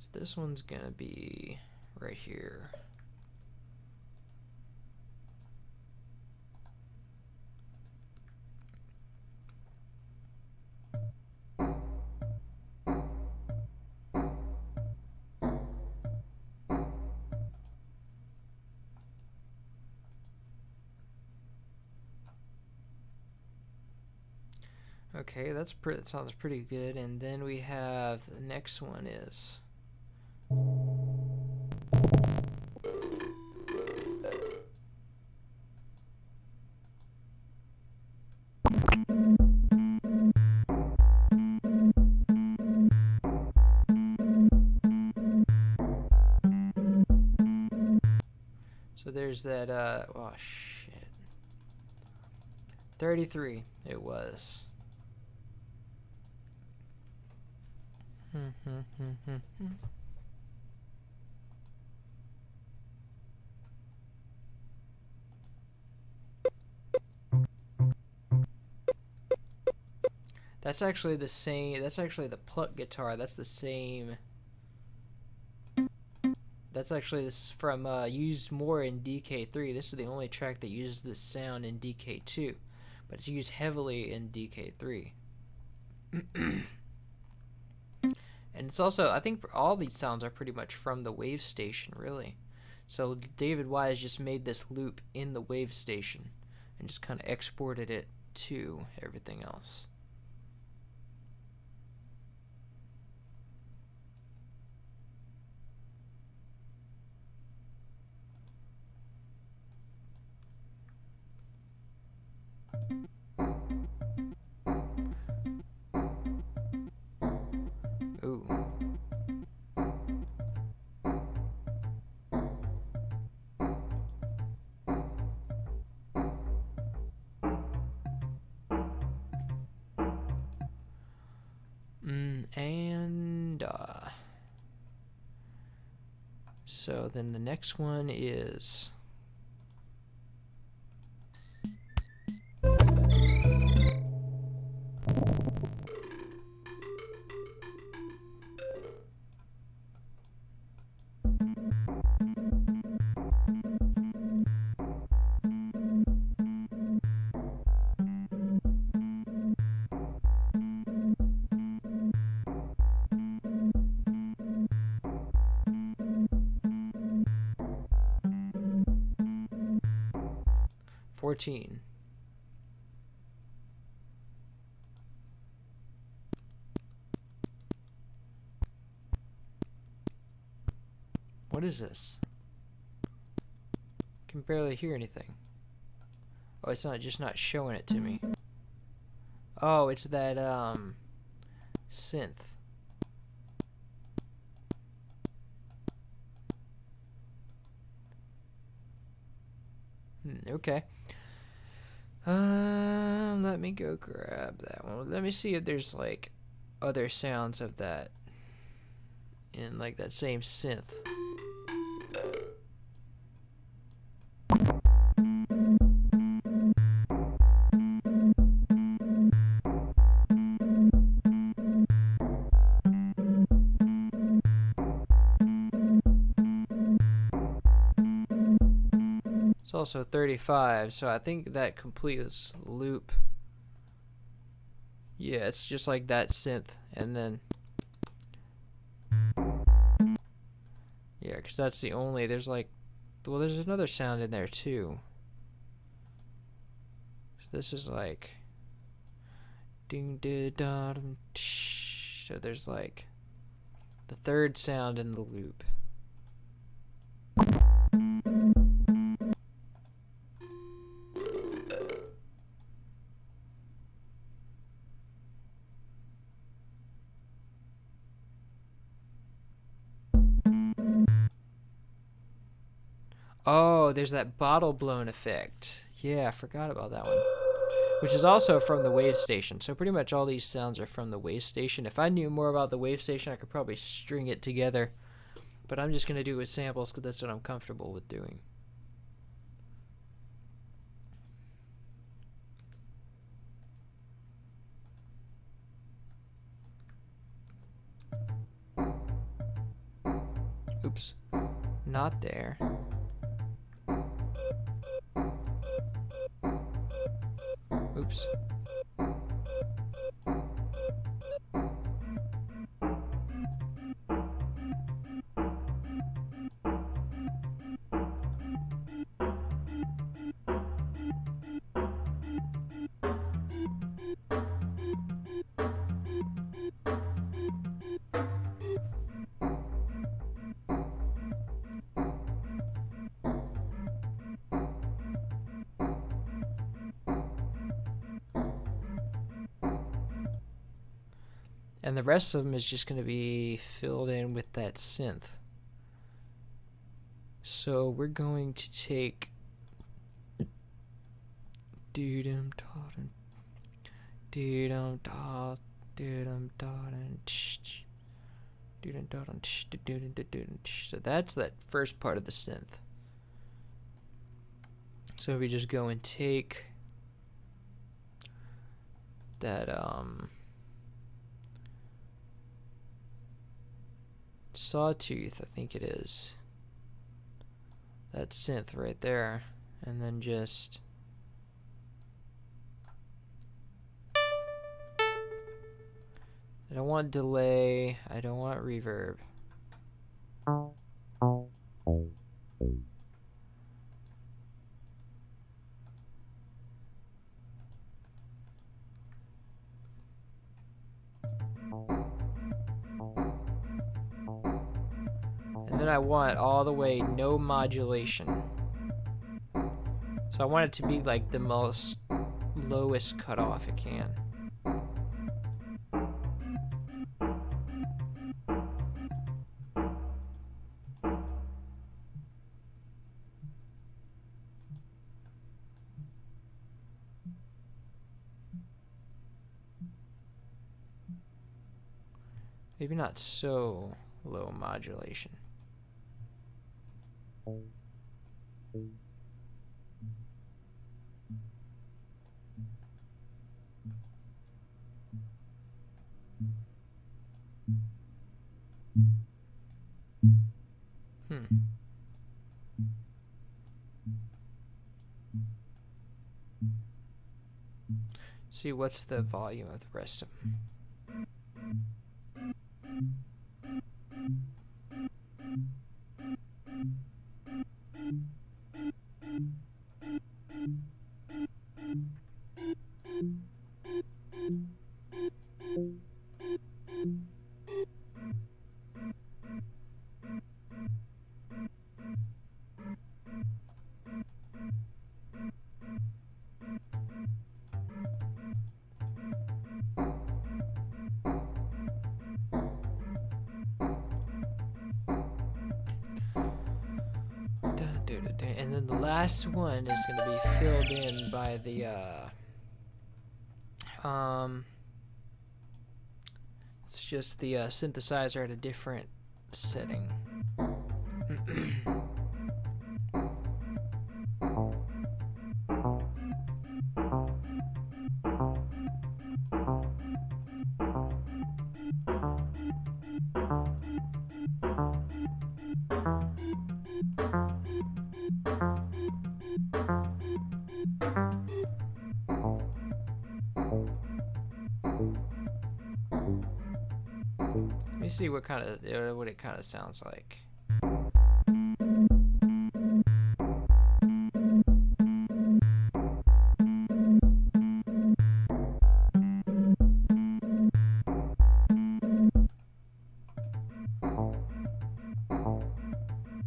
So this one's gonna be right here. Okay, that sounds pretty good. And then we have the next one is so there's that oh shit. 33 it was. That's actually the same. That's actually the pluck guitar. That's the same That's actually this from used more in DK3. This is the only track that uses this sound in DK2, but it's used heavily in DK3. And it's also, I think all these sounds are pretty much from the wave station, really. So David Wise just made this loop in the wave station and just kind of exported it to everything else. Ooh. So then the next one is "14". What is this? Can barely hear anything. Oh, it's not just not showing it to me. Oh, it's that synth. Okay. Let me go grab that one. Let me see if there's like other sounds of that in like that same synth. It's also 35, so I think that completes loop. Yeah, it's just like that synth, and then yeah, because that's the only, there's like, well, there's another sound in there too. So this is like ding da da dum. So there's like the third sound in the loop. Oh, there's that bottle blown effect. Yeah, I forgot about that one. Which is also from the wave station. So pretty much all these sounds are from the wave station. If I knew more about the wave station, I could probably string it together. But I'm just going to do it with samples because that's what I'm comfortable with doing. Oops. Not there. Oops. And the rest of them is just going to be filled in with that synth. So we're going to take so that's that first part of the synth. So if we just go and take that sawtooth, I think it is. that synth right there, and then just I don't want delay, I don't want reverb. And then I want all the way no modulation. So I want it to be like the most lowest cutoff it can. Maybe not so low modulation. See, what's the volume of the rest of them? And then the last one is going to be filled in by the it's just the synthesizer at a different setting. Let me see what it kind of sounds like.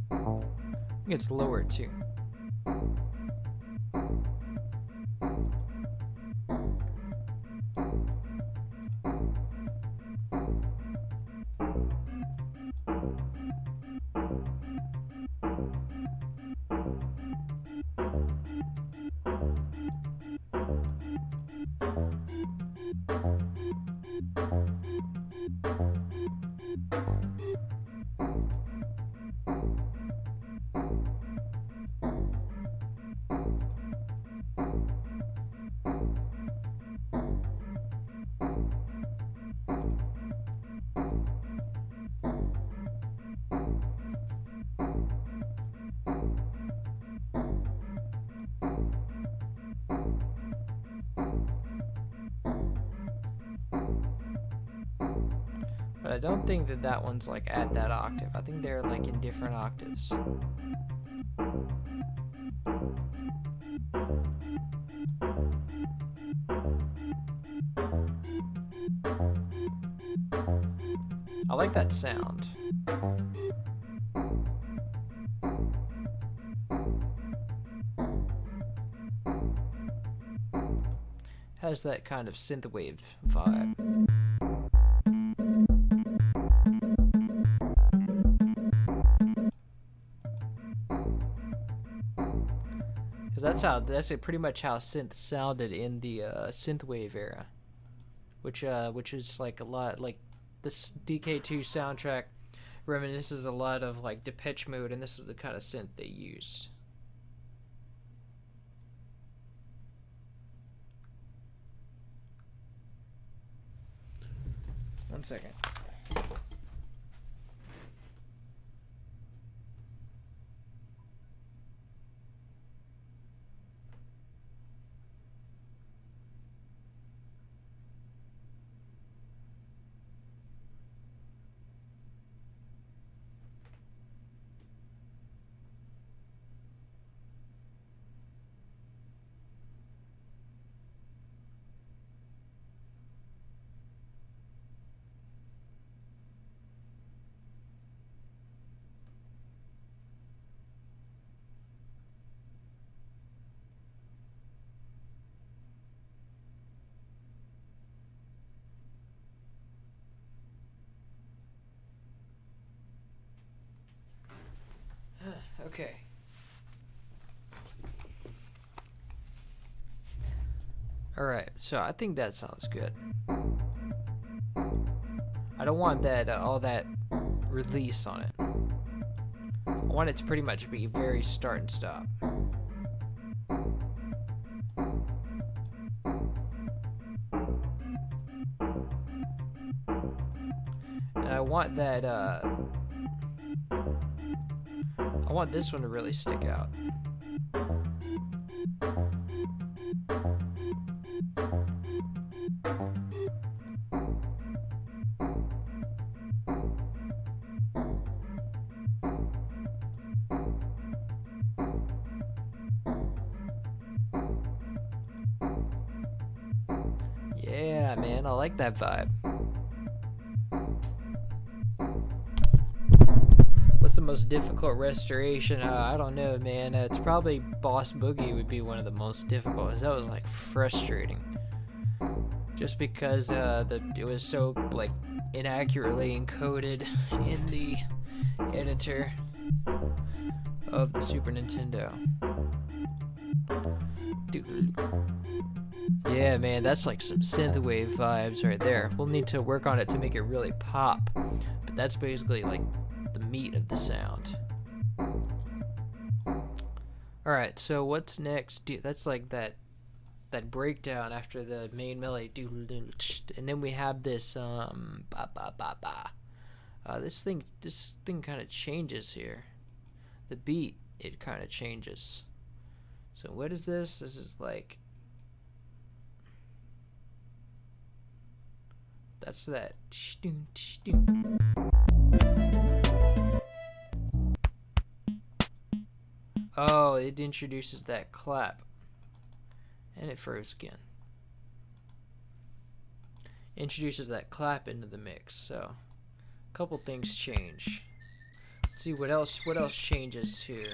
I think it's lower too. But I don't think that one's like at that octave. I think they're like in different octaves. I like that sound. Has that kind of synthwave vibe. Because that's pretty much how synth sounded in the synthwave era, which is like a lot like this DK2 soundtrack reminisces a lot of like Depeche Mode, and this is the kind of synth they used. One second. Okay. Alright, so I think that sounds good. I don't want that all that release on it. I want it to pretty much be very start and stop. And I want that I want this one to really stick out. Yeah, man, I like that vibe. What's the most difficult restoration? I don't know, man. It's probably Boss Boogie would be one of the most difficult. That was like frustrating, just because it was so like inaccurately encoded in the editor of the Super Nintendo. Yeah, man, that's like some synthwave vibes right there. We'll need to work on it to make it really pop, but that's basically like the meat of the sound. Alright, so what's next? Dude, that's like that breakdown after the main melody. And then we have this this thing kind of changes here. The beat, it kind of changes. So what is this? This is like, that's that. Oh, it introduces that clap. And it froze again. Introduces that clap into the mix. So a couple things change. Let's see what else changes here.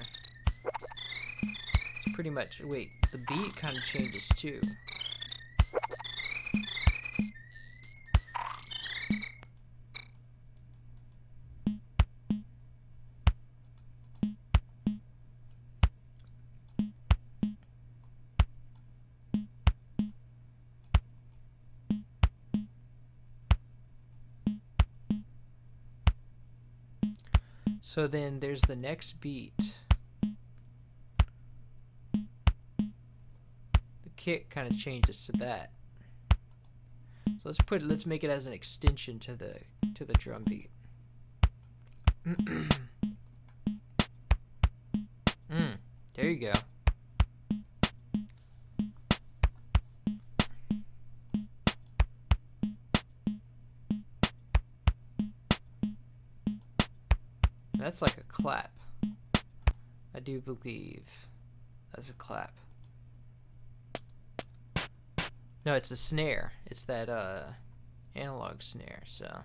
It's pretty much, wait, the beat kind of changes too. So then there's the next beat. The kick kind of changes to that. So let's make it as an extension to the drum beat. There you go. That's like a clap. I do believe that's a clap. No, it's a snare. It's that analog snare, so.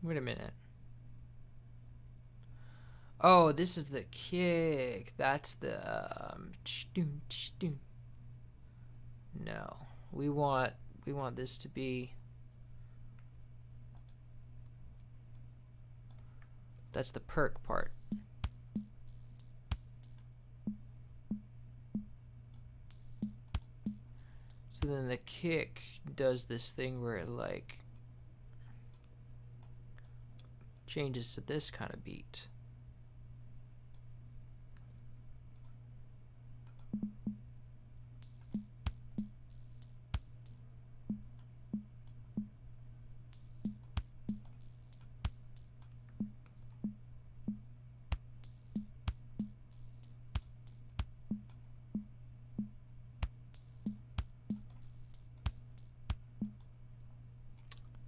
Wait a minute. Oh, this is the kick. That's the no. We want this to be, that's the perk part. So then the kick does this thing where it like changes to this kind of beat.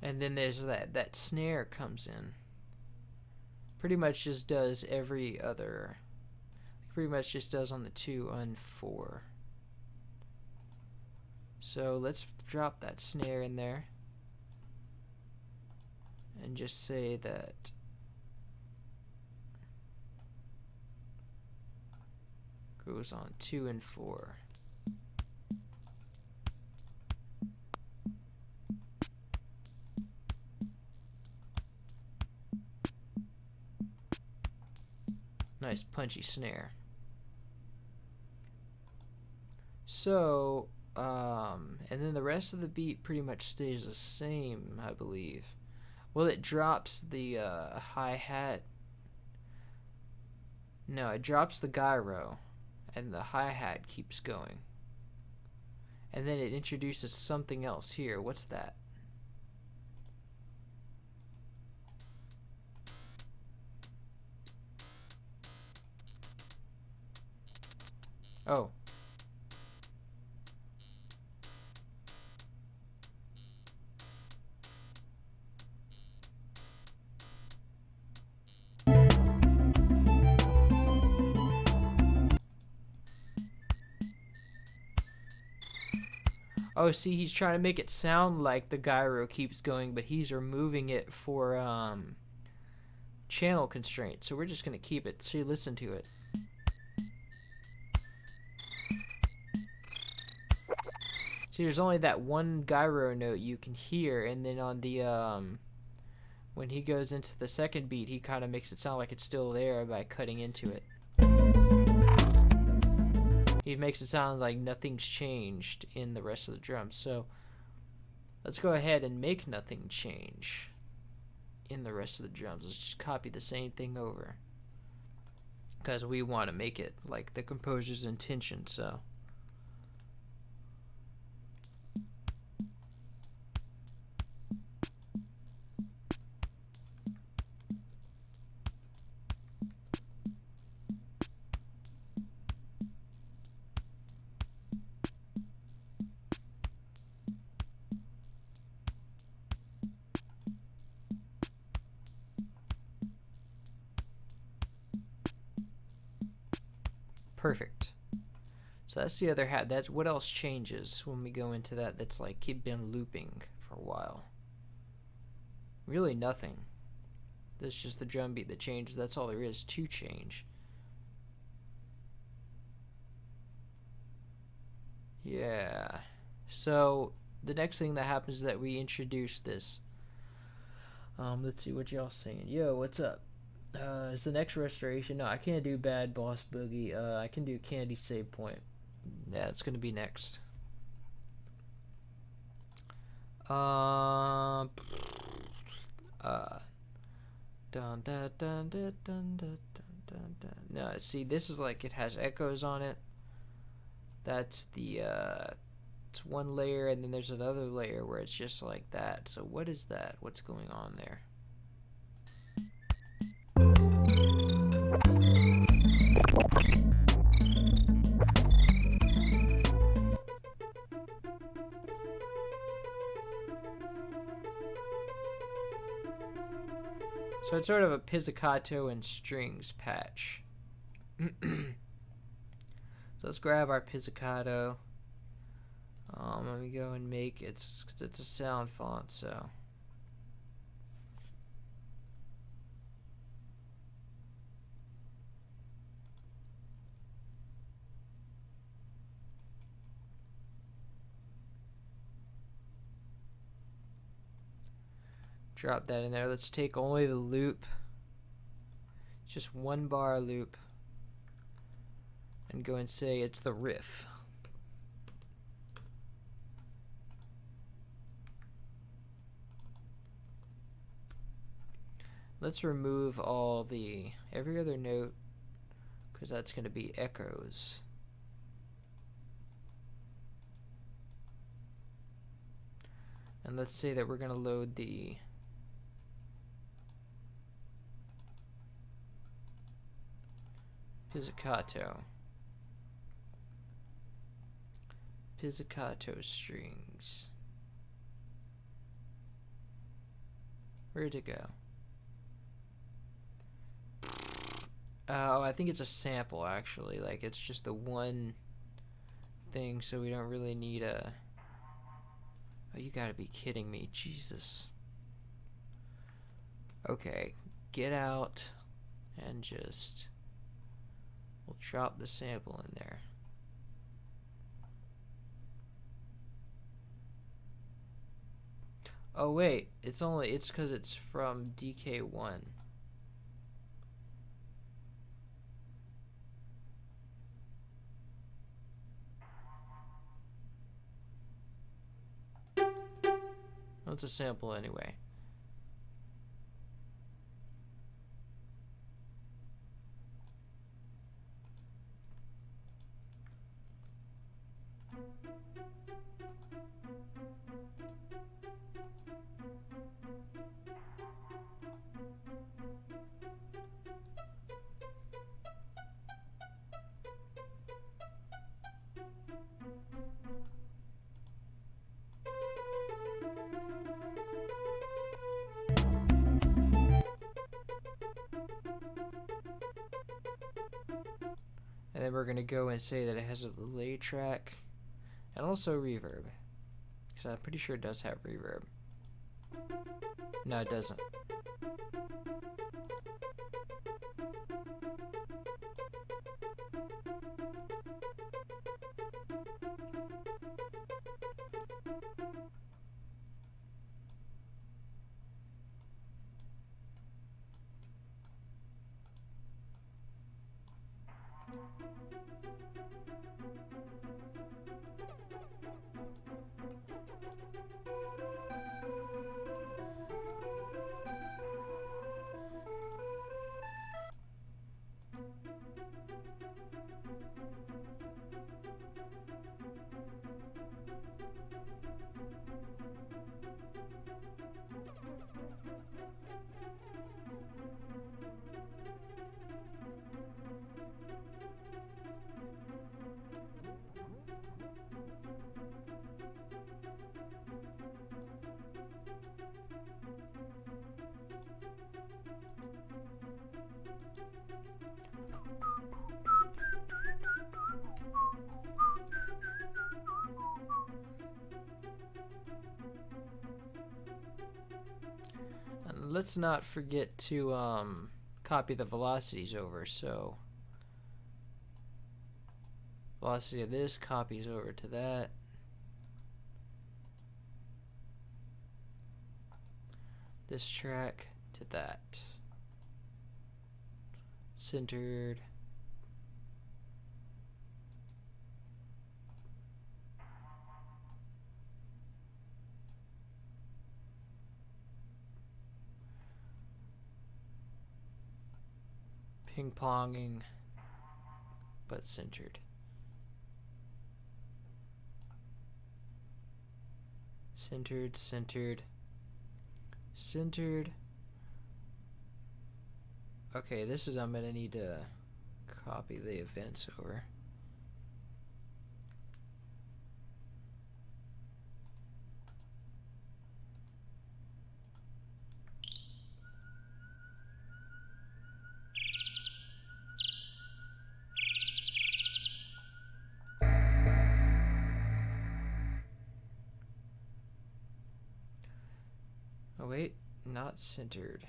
And then there's that snare comes in. Pretty much just does every other, pretty much just does on the 2 and 4. So let's drop that snare in there and just say that goes on 2 and 4. Nice punchy snare. So, and then the rest of the beat pretty much stays the same, I believe. Well, it drops the hi-hat. No, it drops the gyro, and the hi-hat keeps going. And then it introduces something else here. What's that? Oh. Oh, see, he's trying to make it sound like the gyro keeps going, but he's removing it for channel constraints. So we're just going to keep it. So you listen to it. See, there's only that one gyro note you can hear, and then on the when he goes into the second beat, he kind of makes it sound like it's still there by cutting into it. He makes it sound like nothing's changed in the rest of the drums. So let's go ahead and make nothing change in the rest of the drums. Let's just copy the same thing over, because we want to make it like the composer's intention. So perfect. So that's the other hat. That's what else changes when we go into that. That's like been looping for a while. Really nothing. That's just the drum beat that changes. That's all there is to change. Yeah. So the next thing that happens is that we introduce this. Let's see what y'all saying. Yo, what's up? Is the next restoration? No, I can't do Bad Boss Boogie. I can do Candy Save Point. Yeah, it's gonna be next. Dun dun dun dun dun dun dun dun. No, see, this is like it has echoes on it. That's the it's one layer, and then there's another layer where it's just like that. So what is that? What's going on there? So it's sort of a pizzicato and strings patch. So let's grab our pizzicato. Let me go and make it's a sound font, so drop that in there. Let's take only the loop, just one bar loop, and go and say it's the riff. Let's remove all the every other note, because that's going to be echoes. And let's say that we're going to load the pizzicato strings. Where'd it go? Oh, I think it's a sample, actually. Like, it's just the one thing, so we don't really need a... Oh, you gotta be kidding me. Jesus. Okay, get out and just... We'll drop the sample in there. Oh wait, it's because it's from DK1. Oh, it's a sample anyway. And then we're going to go and say that it has a delay track and also reverb. Because I'm pretty sure it does have reverb. No, it doesn't. And let's not forget to copy the velocities over. So velocity of this copies over to that. This track to that. Centered. Ping-ponging, but centered. Centered, centered, centered. Okay, this is, I'm gonna need to copy the events over. Oh wait, not centered.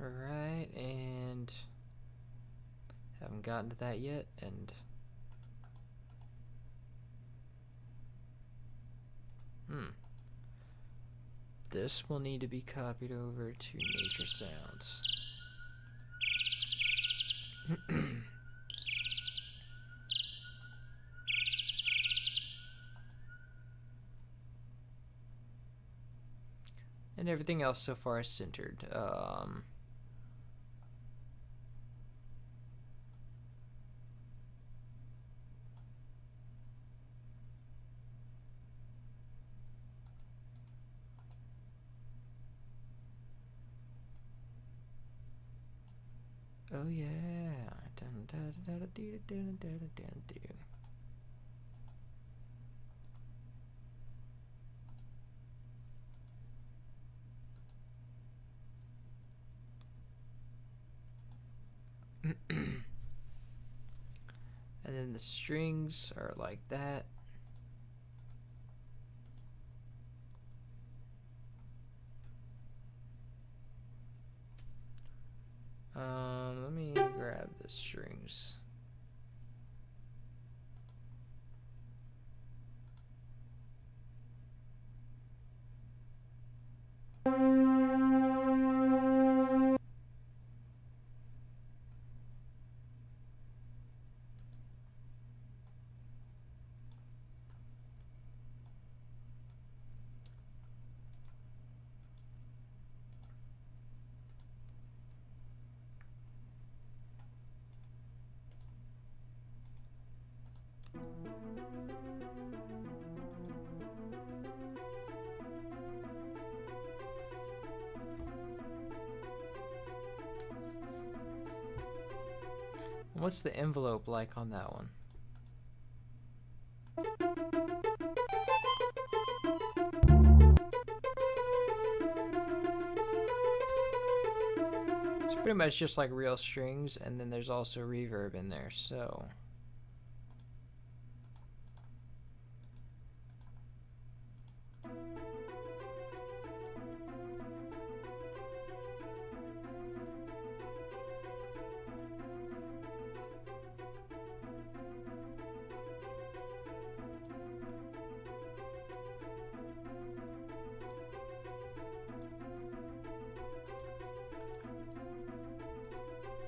Alright, and haven't gotten to that yet, and this will need to be copied over to Nature Sounds. And everything else so far is centered. Oh yeah. Dun, dun, dun, dun, dun, dun, dun, dun, dun, dun. And then the strings are like that. Let me grab the strings. What's the envelope like on that one? It's pretty much just like real strings, and then there's also reverb in there, so.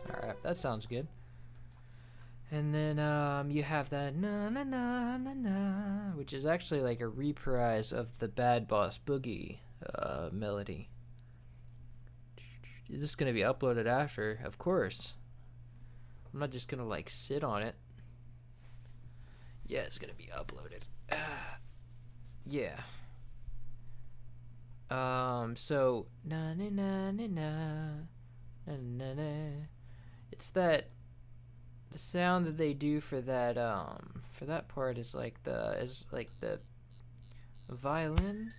Alright, that sounds good. And then you have that na na na na na, which is actually like a reprise of the Bad Boss Boogie melody. Is this gonna be uploaded after? Of course. I'm not just gonna like sit on it. Yeah, it's gonna be uploaded. Yeah. So na na na na na na na. It's that the sound that they do for that part is like the violin.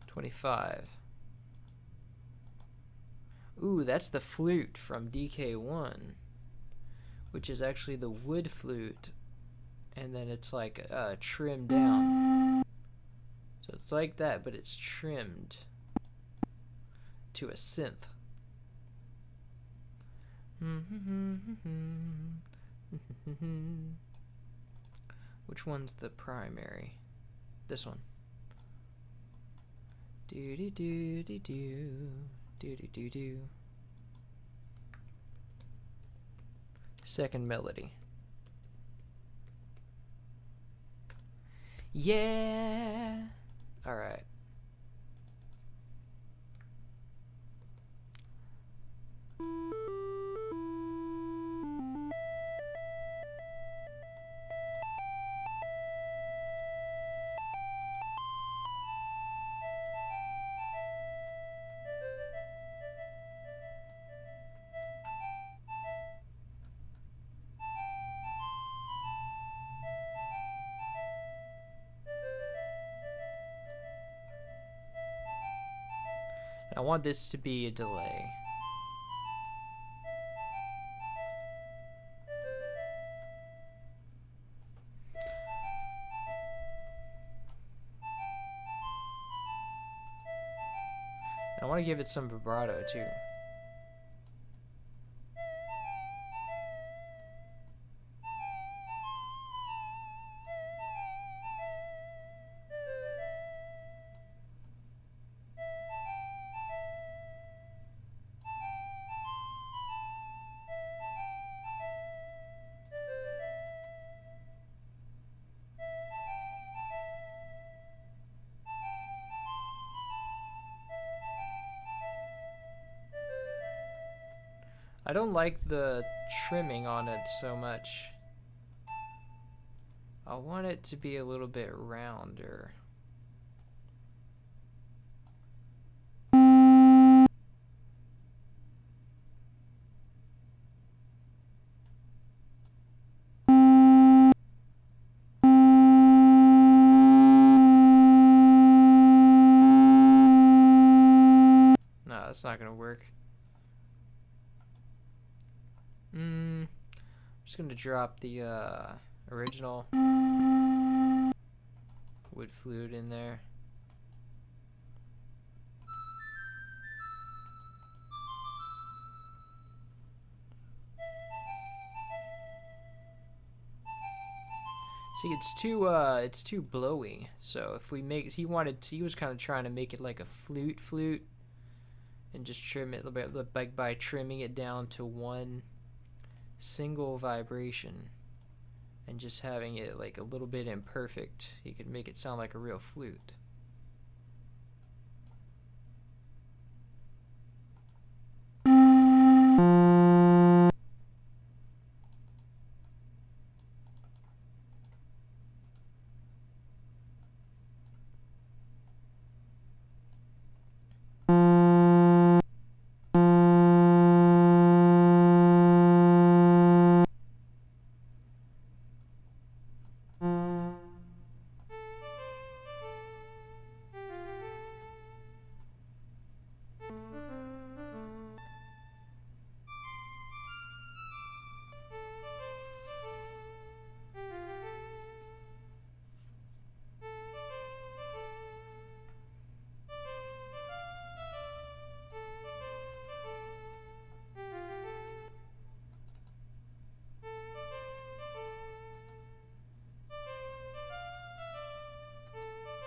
$25. Ooh, that's the flute from DK1, which is actually the wood flute, and then it's like trimmed down. So it's like that, but it's trimmed to a synth. Which one's the primary? This one. Do do do do do do do do do. Second melody. Yeah. All right. I want this to be a delay. I want to give it some vibrato too. I don't like the trimming on it so much. I want it to be a little bit rounder. No, that's not gonna work. I'm just gonna drop the original wood flute in there. See, it's too blowy. So if we make, he was kind of trying to make it like a flute, and just trim it a little bit, like by trimming it down to one single vibration, and just having it like a little bit imperfect. He could make it sound like a real flute.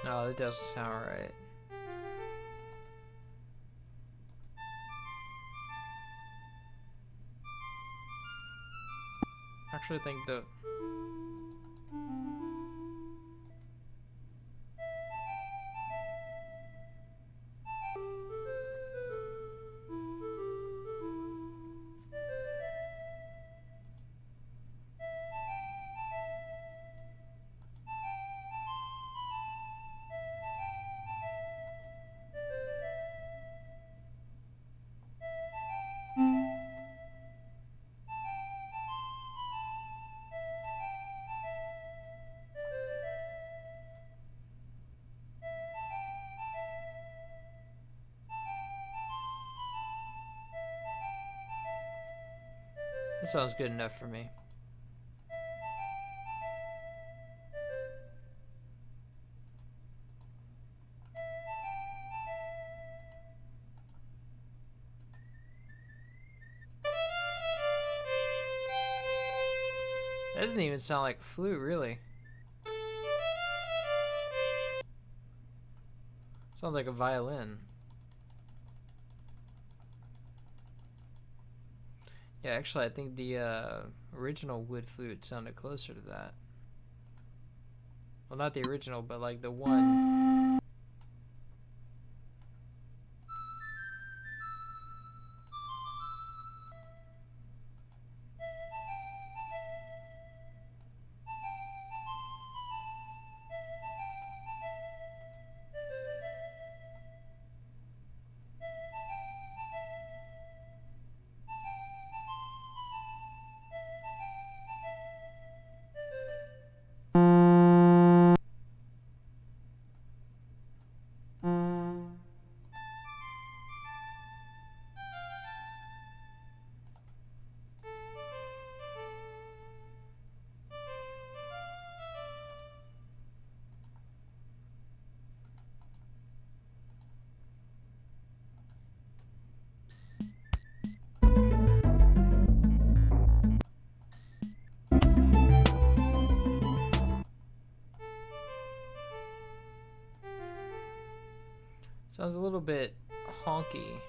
No, that doesn't sound right. Actually, I think the that sounds good enough for me. That doesn't even sound like a flute, really. Sounds like a violin. Yeah, actually, I think the original wood flute sounded closer to that. Well, not the original, but like the one. Sounds a little bit honky.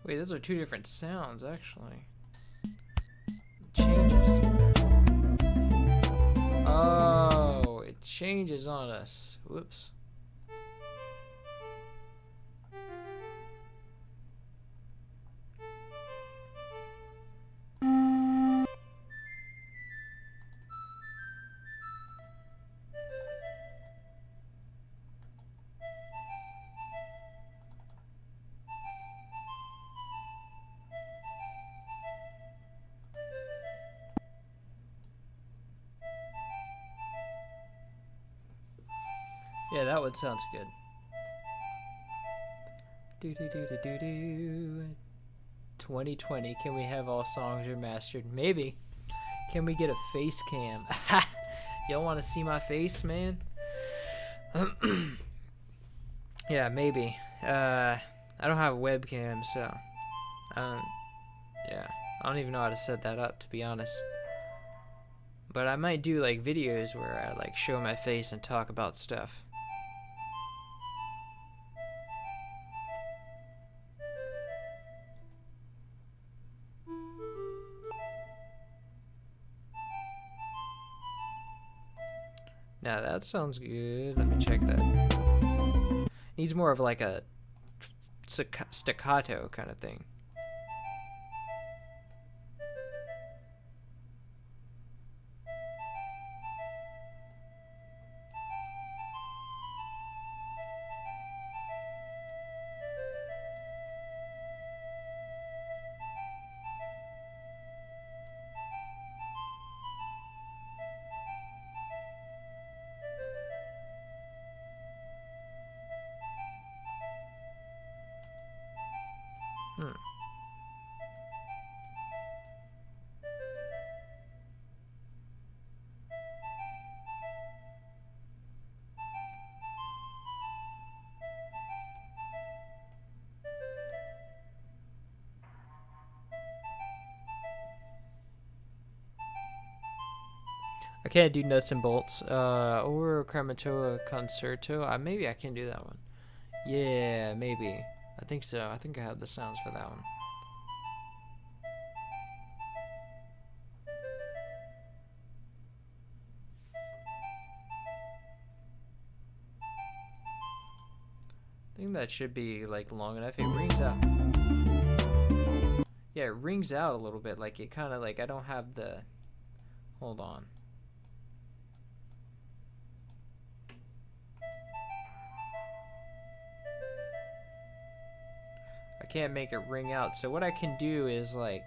Wait, those are two different sounds, actually. It changes. Oh, it changes on us. Whoops. Yeah, that one sounds good. Do do do do do do. 2020. Can we have all songs remastered? Maybe. Can we get a face cam? Y'all want to see my face, man? Yeah, maybe. I don't have a webcam, so yeah, I don't even know how to set that up, to be honest. But I might do like videos where I like show my face and talk about stuff. Now that sounds good. Let me check that. Needs more of like a staccato kind of thing. I can't do nuts and bolts. Or Crematoa Concerto. Maybe I can do that one. Yeah, maybe. I think so. I think I have the sounds for that one. I think that should be like long enough. It rings out. Yeah, it rings out a little bit. Like it kind of like I don't have the. Hold on. I can't make it ring out. So what I can do is like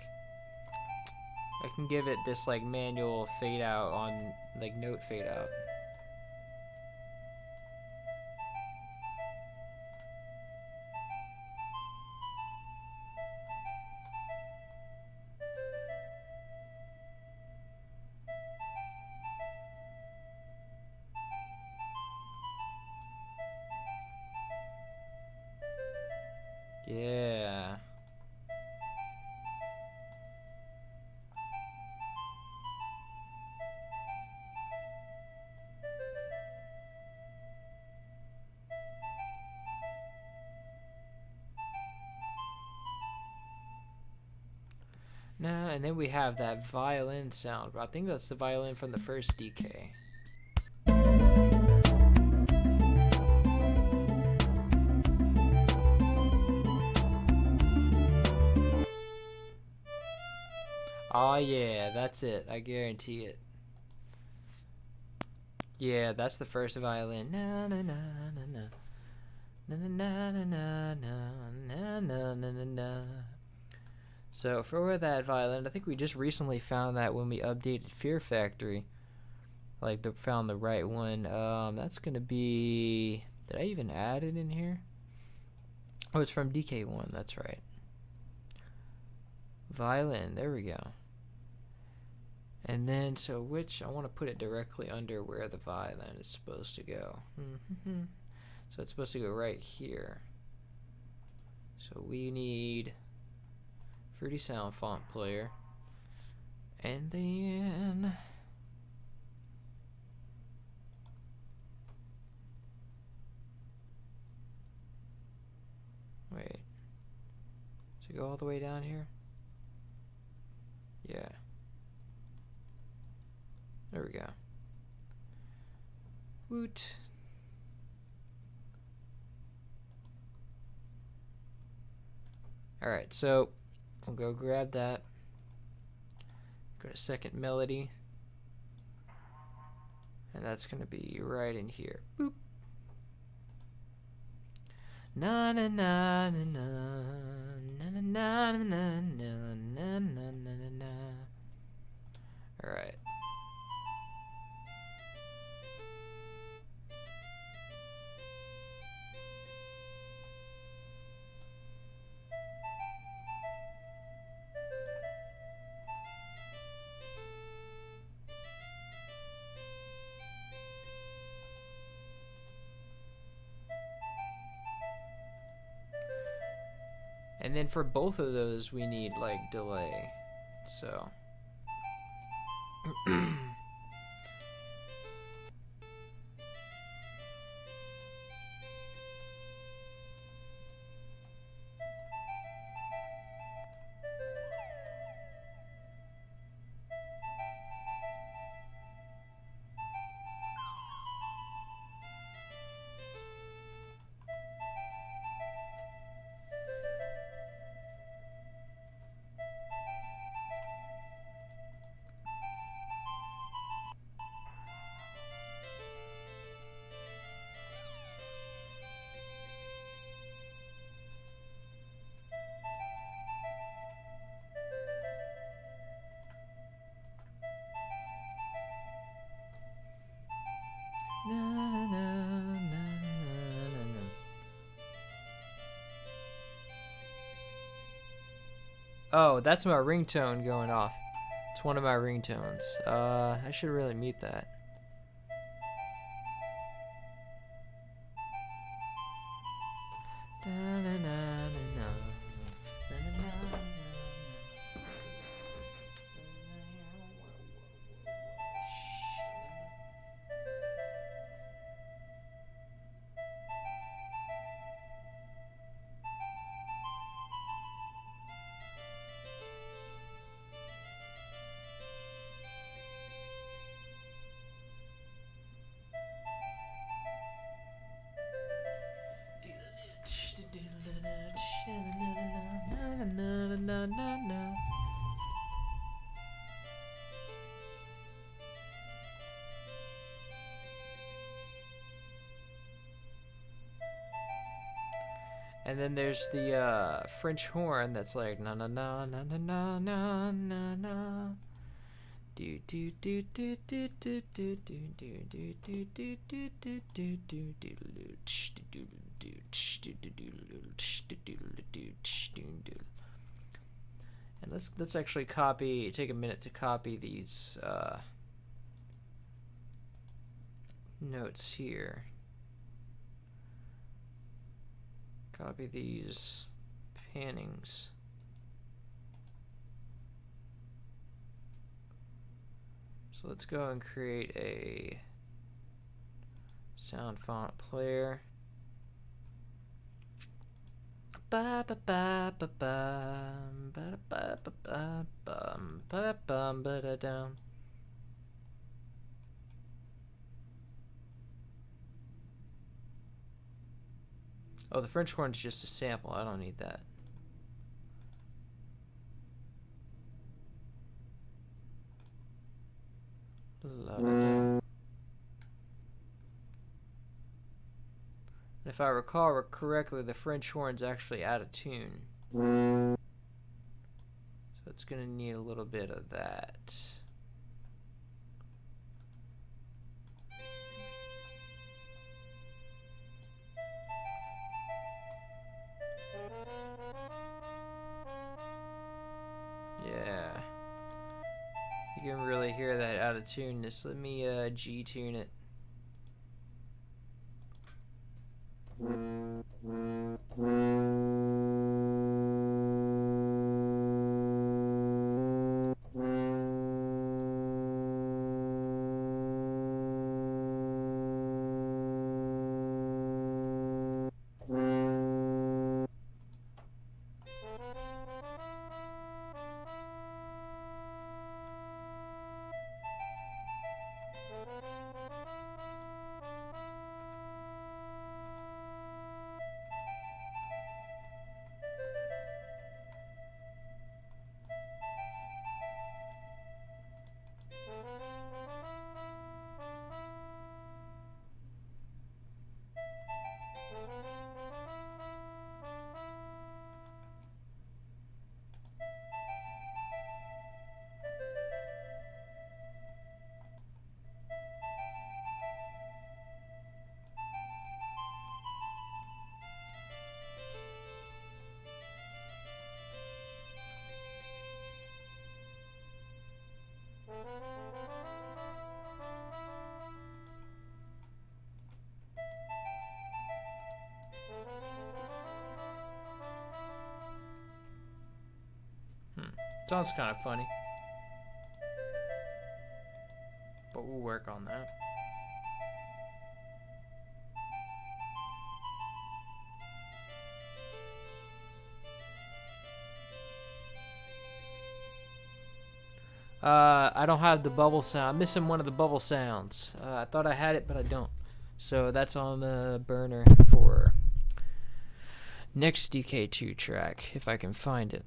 I can give it this like manual fade out on like note fade out. Yeah. Nah, and then we have that violin sound. I think that's the violin from the first DK. Oh yeah, that's it. I guarantee it. Yeah, that's the first violin. Na na na na na. Na na na na na na na na na na. So for that violin, I think we just recently found that when we updated Fear Factory. Like found the right one. That's gonna be. Did I even add it in here? Oh, it's from DK1. That's right. Violin. There we go. And then, so which I want to put it directly under where the violin is supposed to go. So it's supposed to go right here. So we need Fruity Sound Font Player, and then wait. So Does it go all the way down here? Yeah. There we go. Woot. Alright, so we'll go grab that. Go to second melody. And that's going to be right in here. Boop. Na na na na na na na na na na na na na. Alright. And then for both of those, we need like delay. So. Oh, that's my ringtone going off. It's one of my ringtones. I should really mute that. And then there's the French horn that's like na na na na na na na na na. Do do do do do do do do do do do do do do do do do. And let's actually take a minute to copy these notes here. Copy these pannings. So let's go and create a sound font player. Ba ba ba ba bum ba ba ba ba bum ba bum ba da dum. Oh, the French horn's just a sample. I don't need that. And if I recall correctly, the French horn's actually out of tune. So it's going to need a little bit of that. Yeah. You can really hear that out of tuneness. Let me G tune it. Sounds kind of funny. But we'll work on that. I don't have the bubble sound. I'm missing one of the bubble sounds. I thought I had it, but I don't. So that's on the burner for next DK2 track, if I can find it.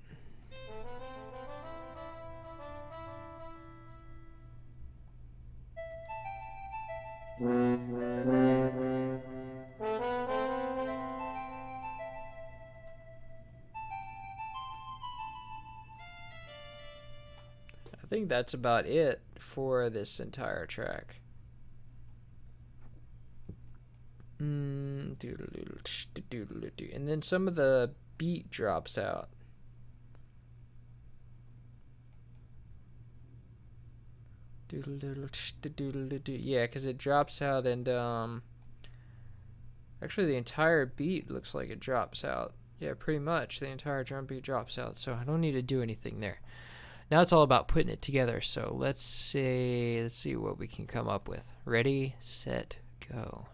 I think that's about it for this entire track. And then some of the beat drops out. Yeah, because it drops out, and actually the entire beat looks like it drops out. Yeah, pretty much the entire drum beat drops out, so I don't need to do anything there. Now it's all about putting it together, so let's see what we can come up with. Ready, set, go.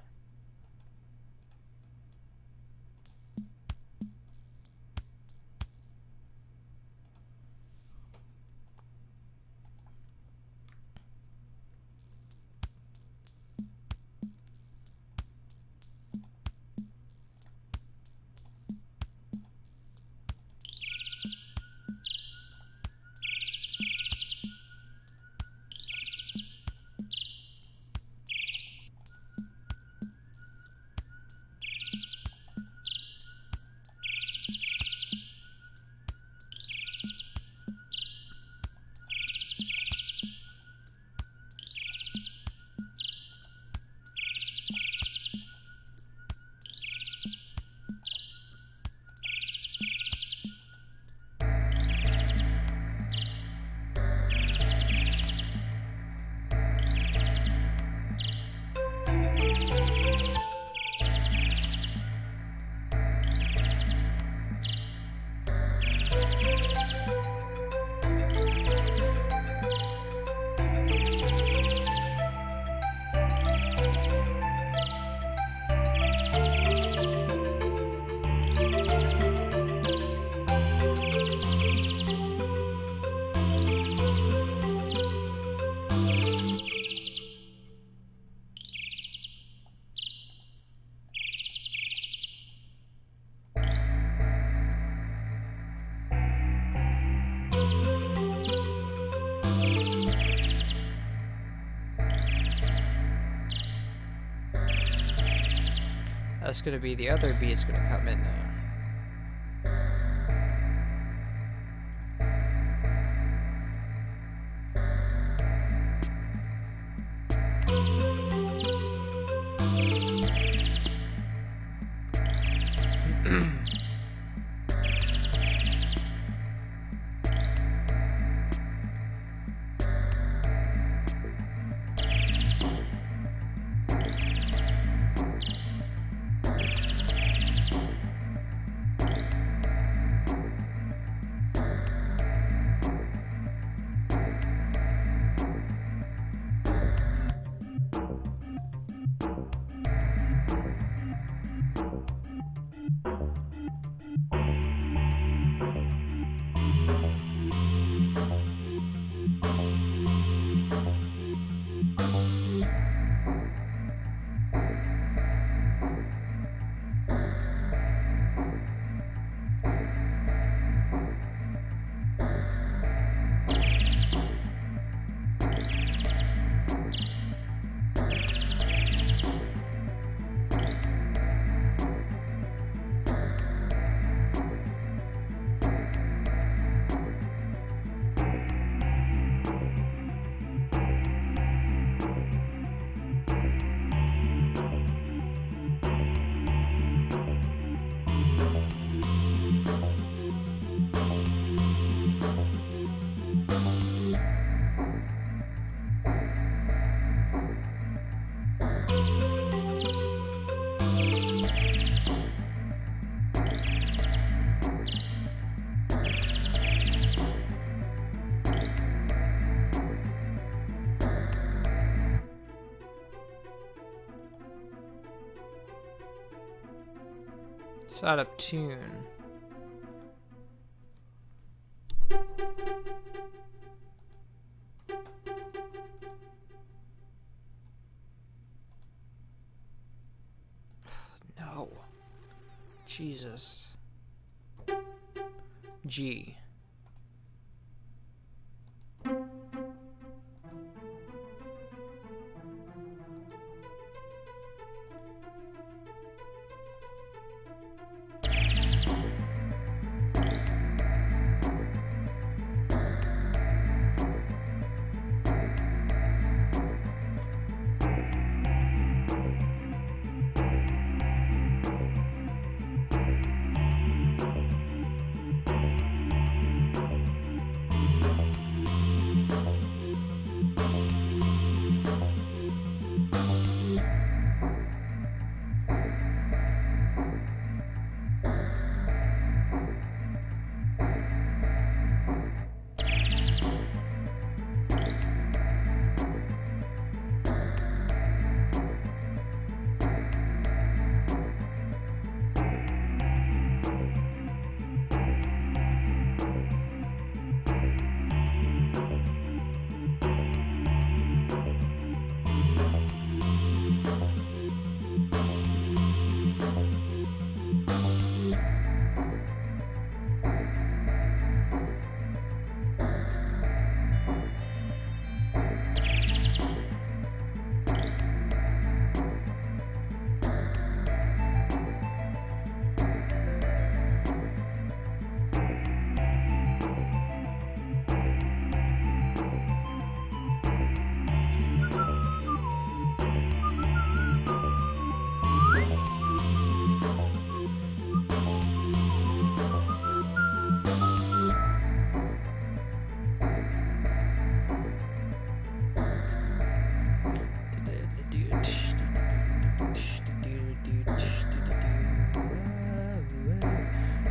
That's gonna be the other beat's gonna come in now. It's out of tune. No. Jesus. G.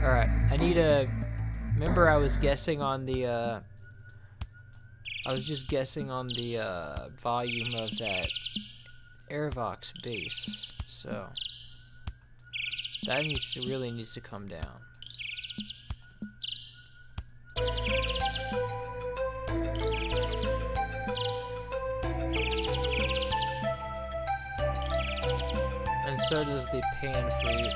Alright, I need a... Remember I was guessing on the, I was just guessing on the, volume of that Airvox bass, so... That really needs to come down. And so does the pan flute.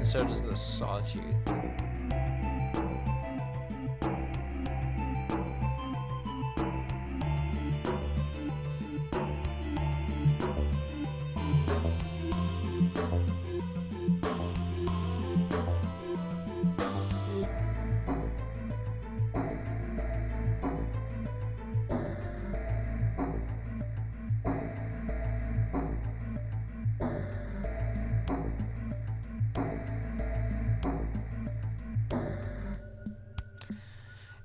So does the sawtooth.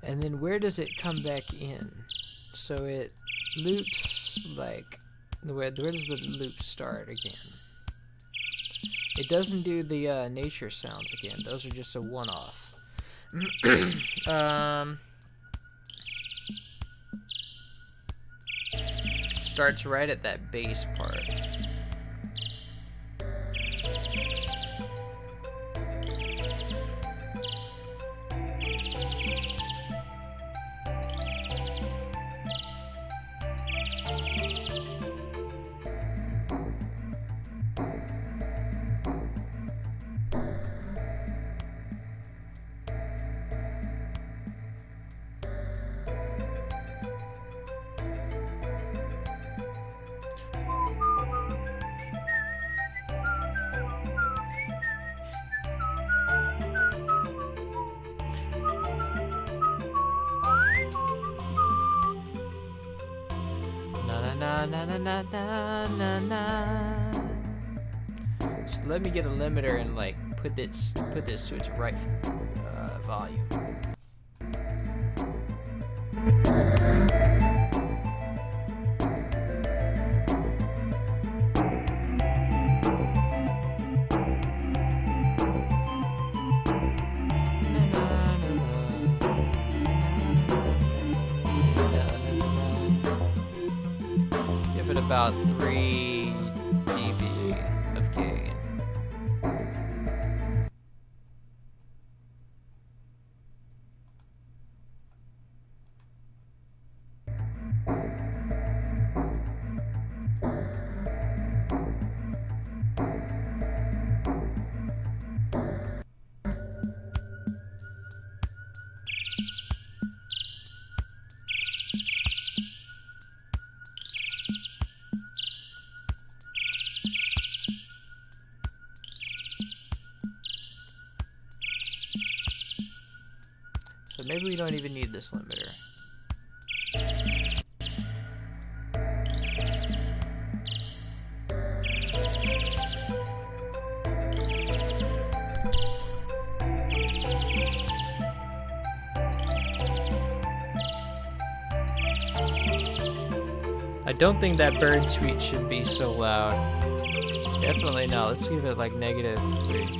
And then where does it come back in? So it loops like, where does the loop start again? It doesn't do the nature sounds again. Those are just a one-off. Starts right at that bass part. Na na na na na na na. So let me get a limiter and like put this to its right volume. about 3 dB of gain. So maybe we don't even need this limiter. I don't think that bird tweet should be so loud. Definitely not. Let's give it like -3.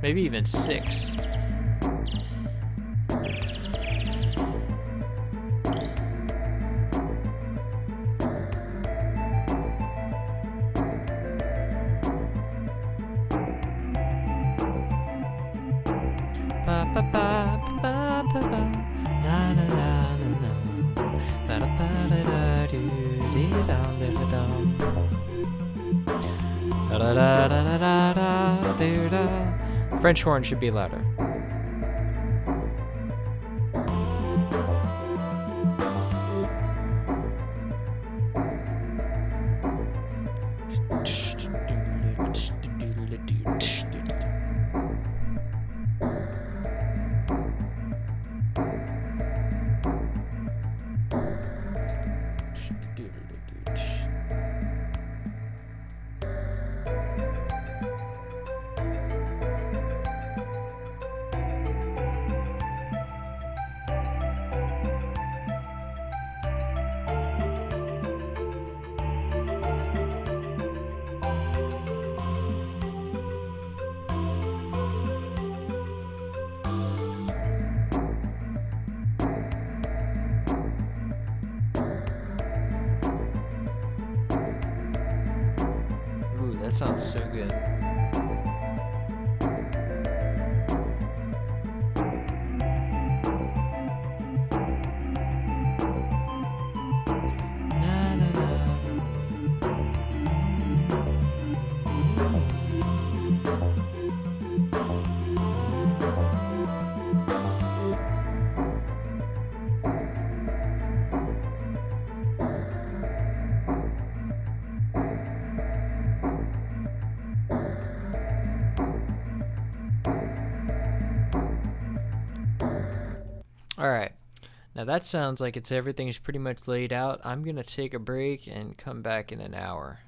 Maybe even 6. French horn should be louder. That sounds so good. Alright, now that sounds like everything's pretty much laid out. I'm going to take a break and come back in an hour.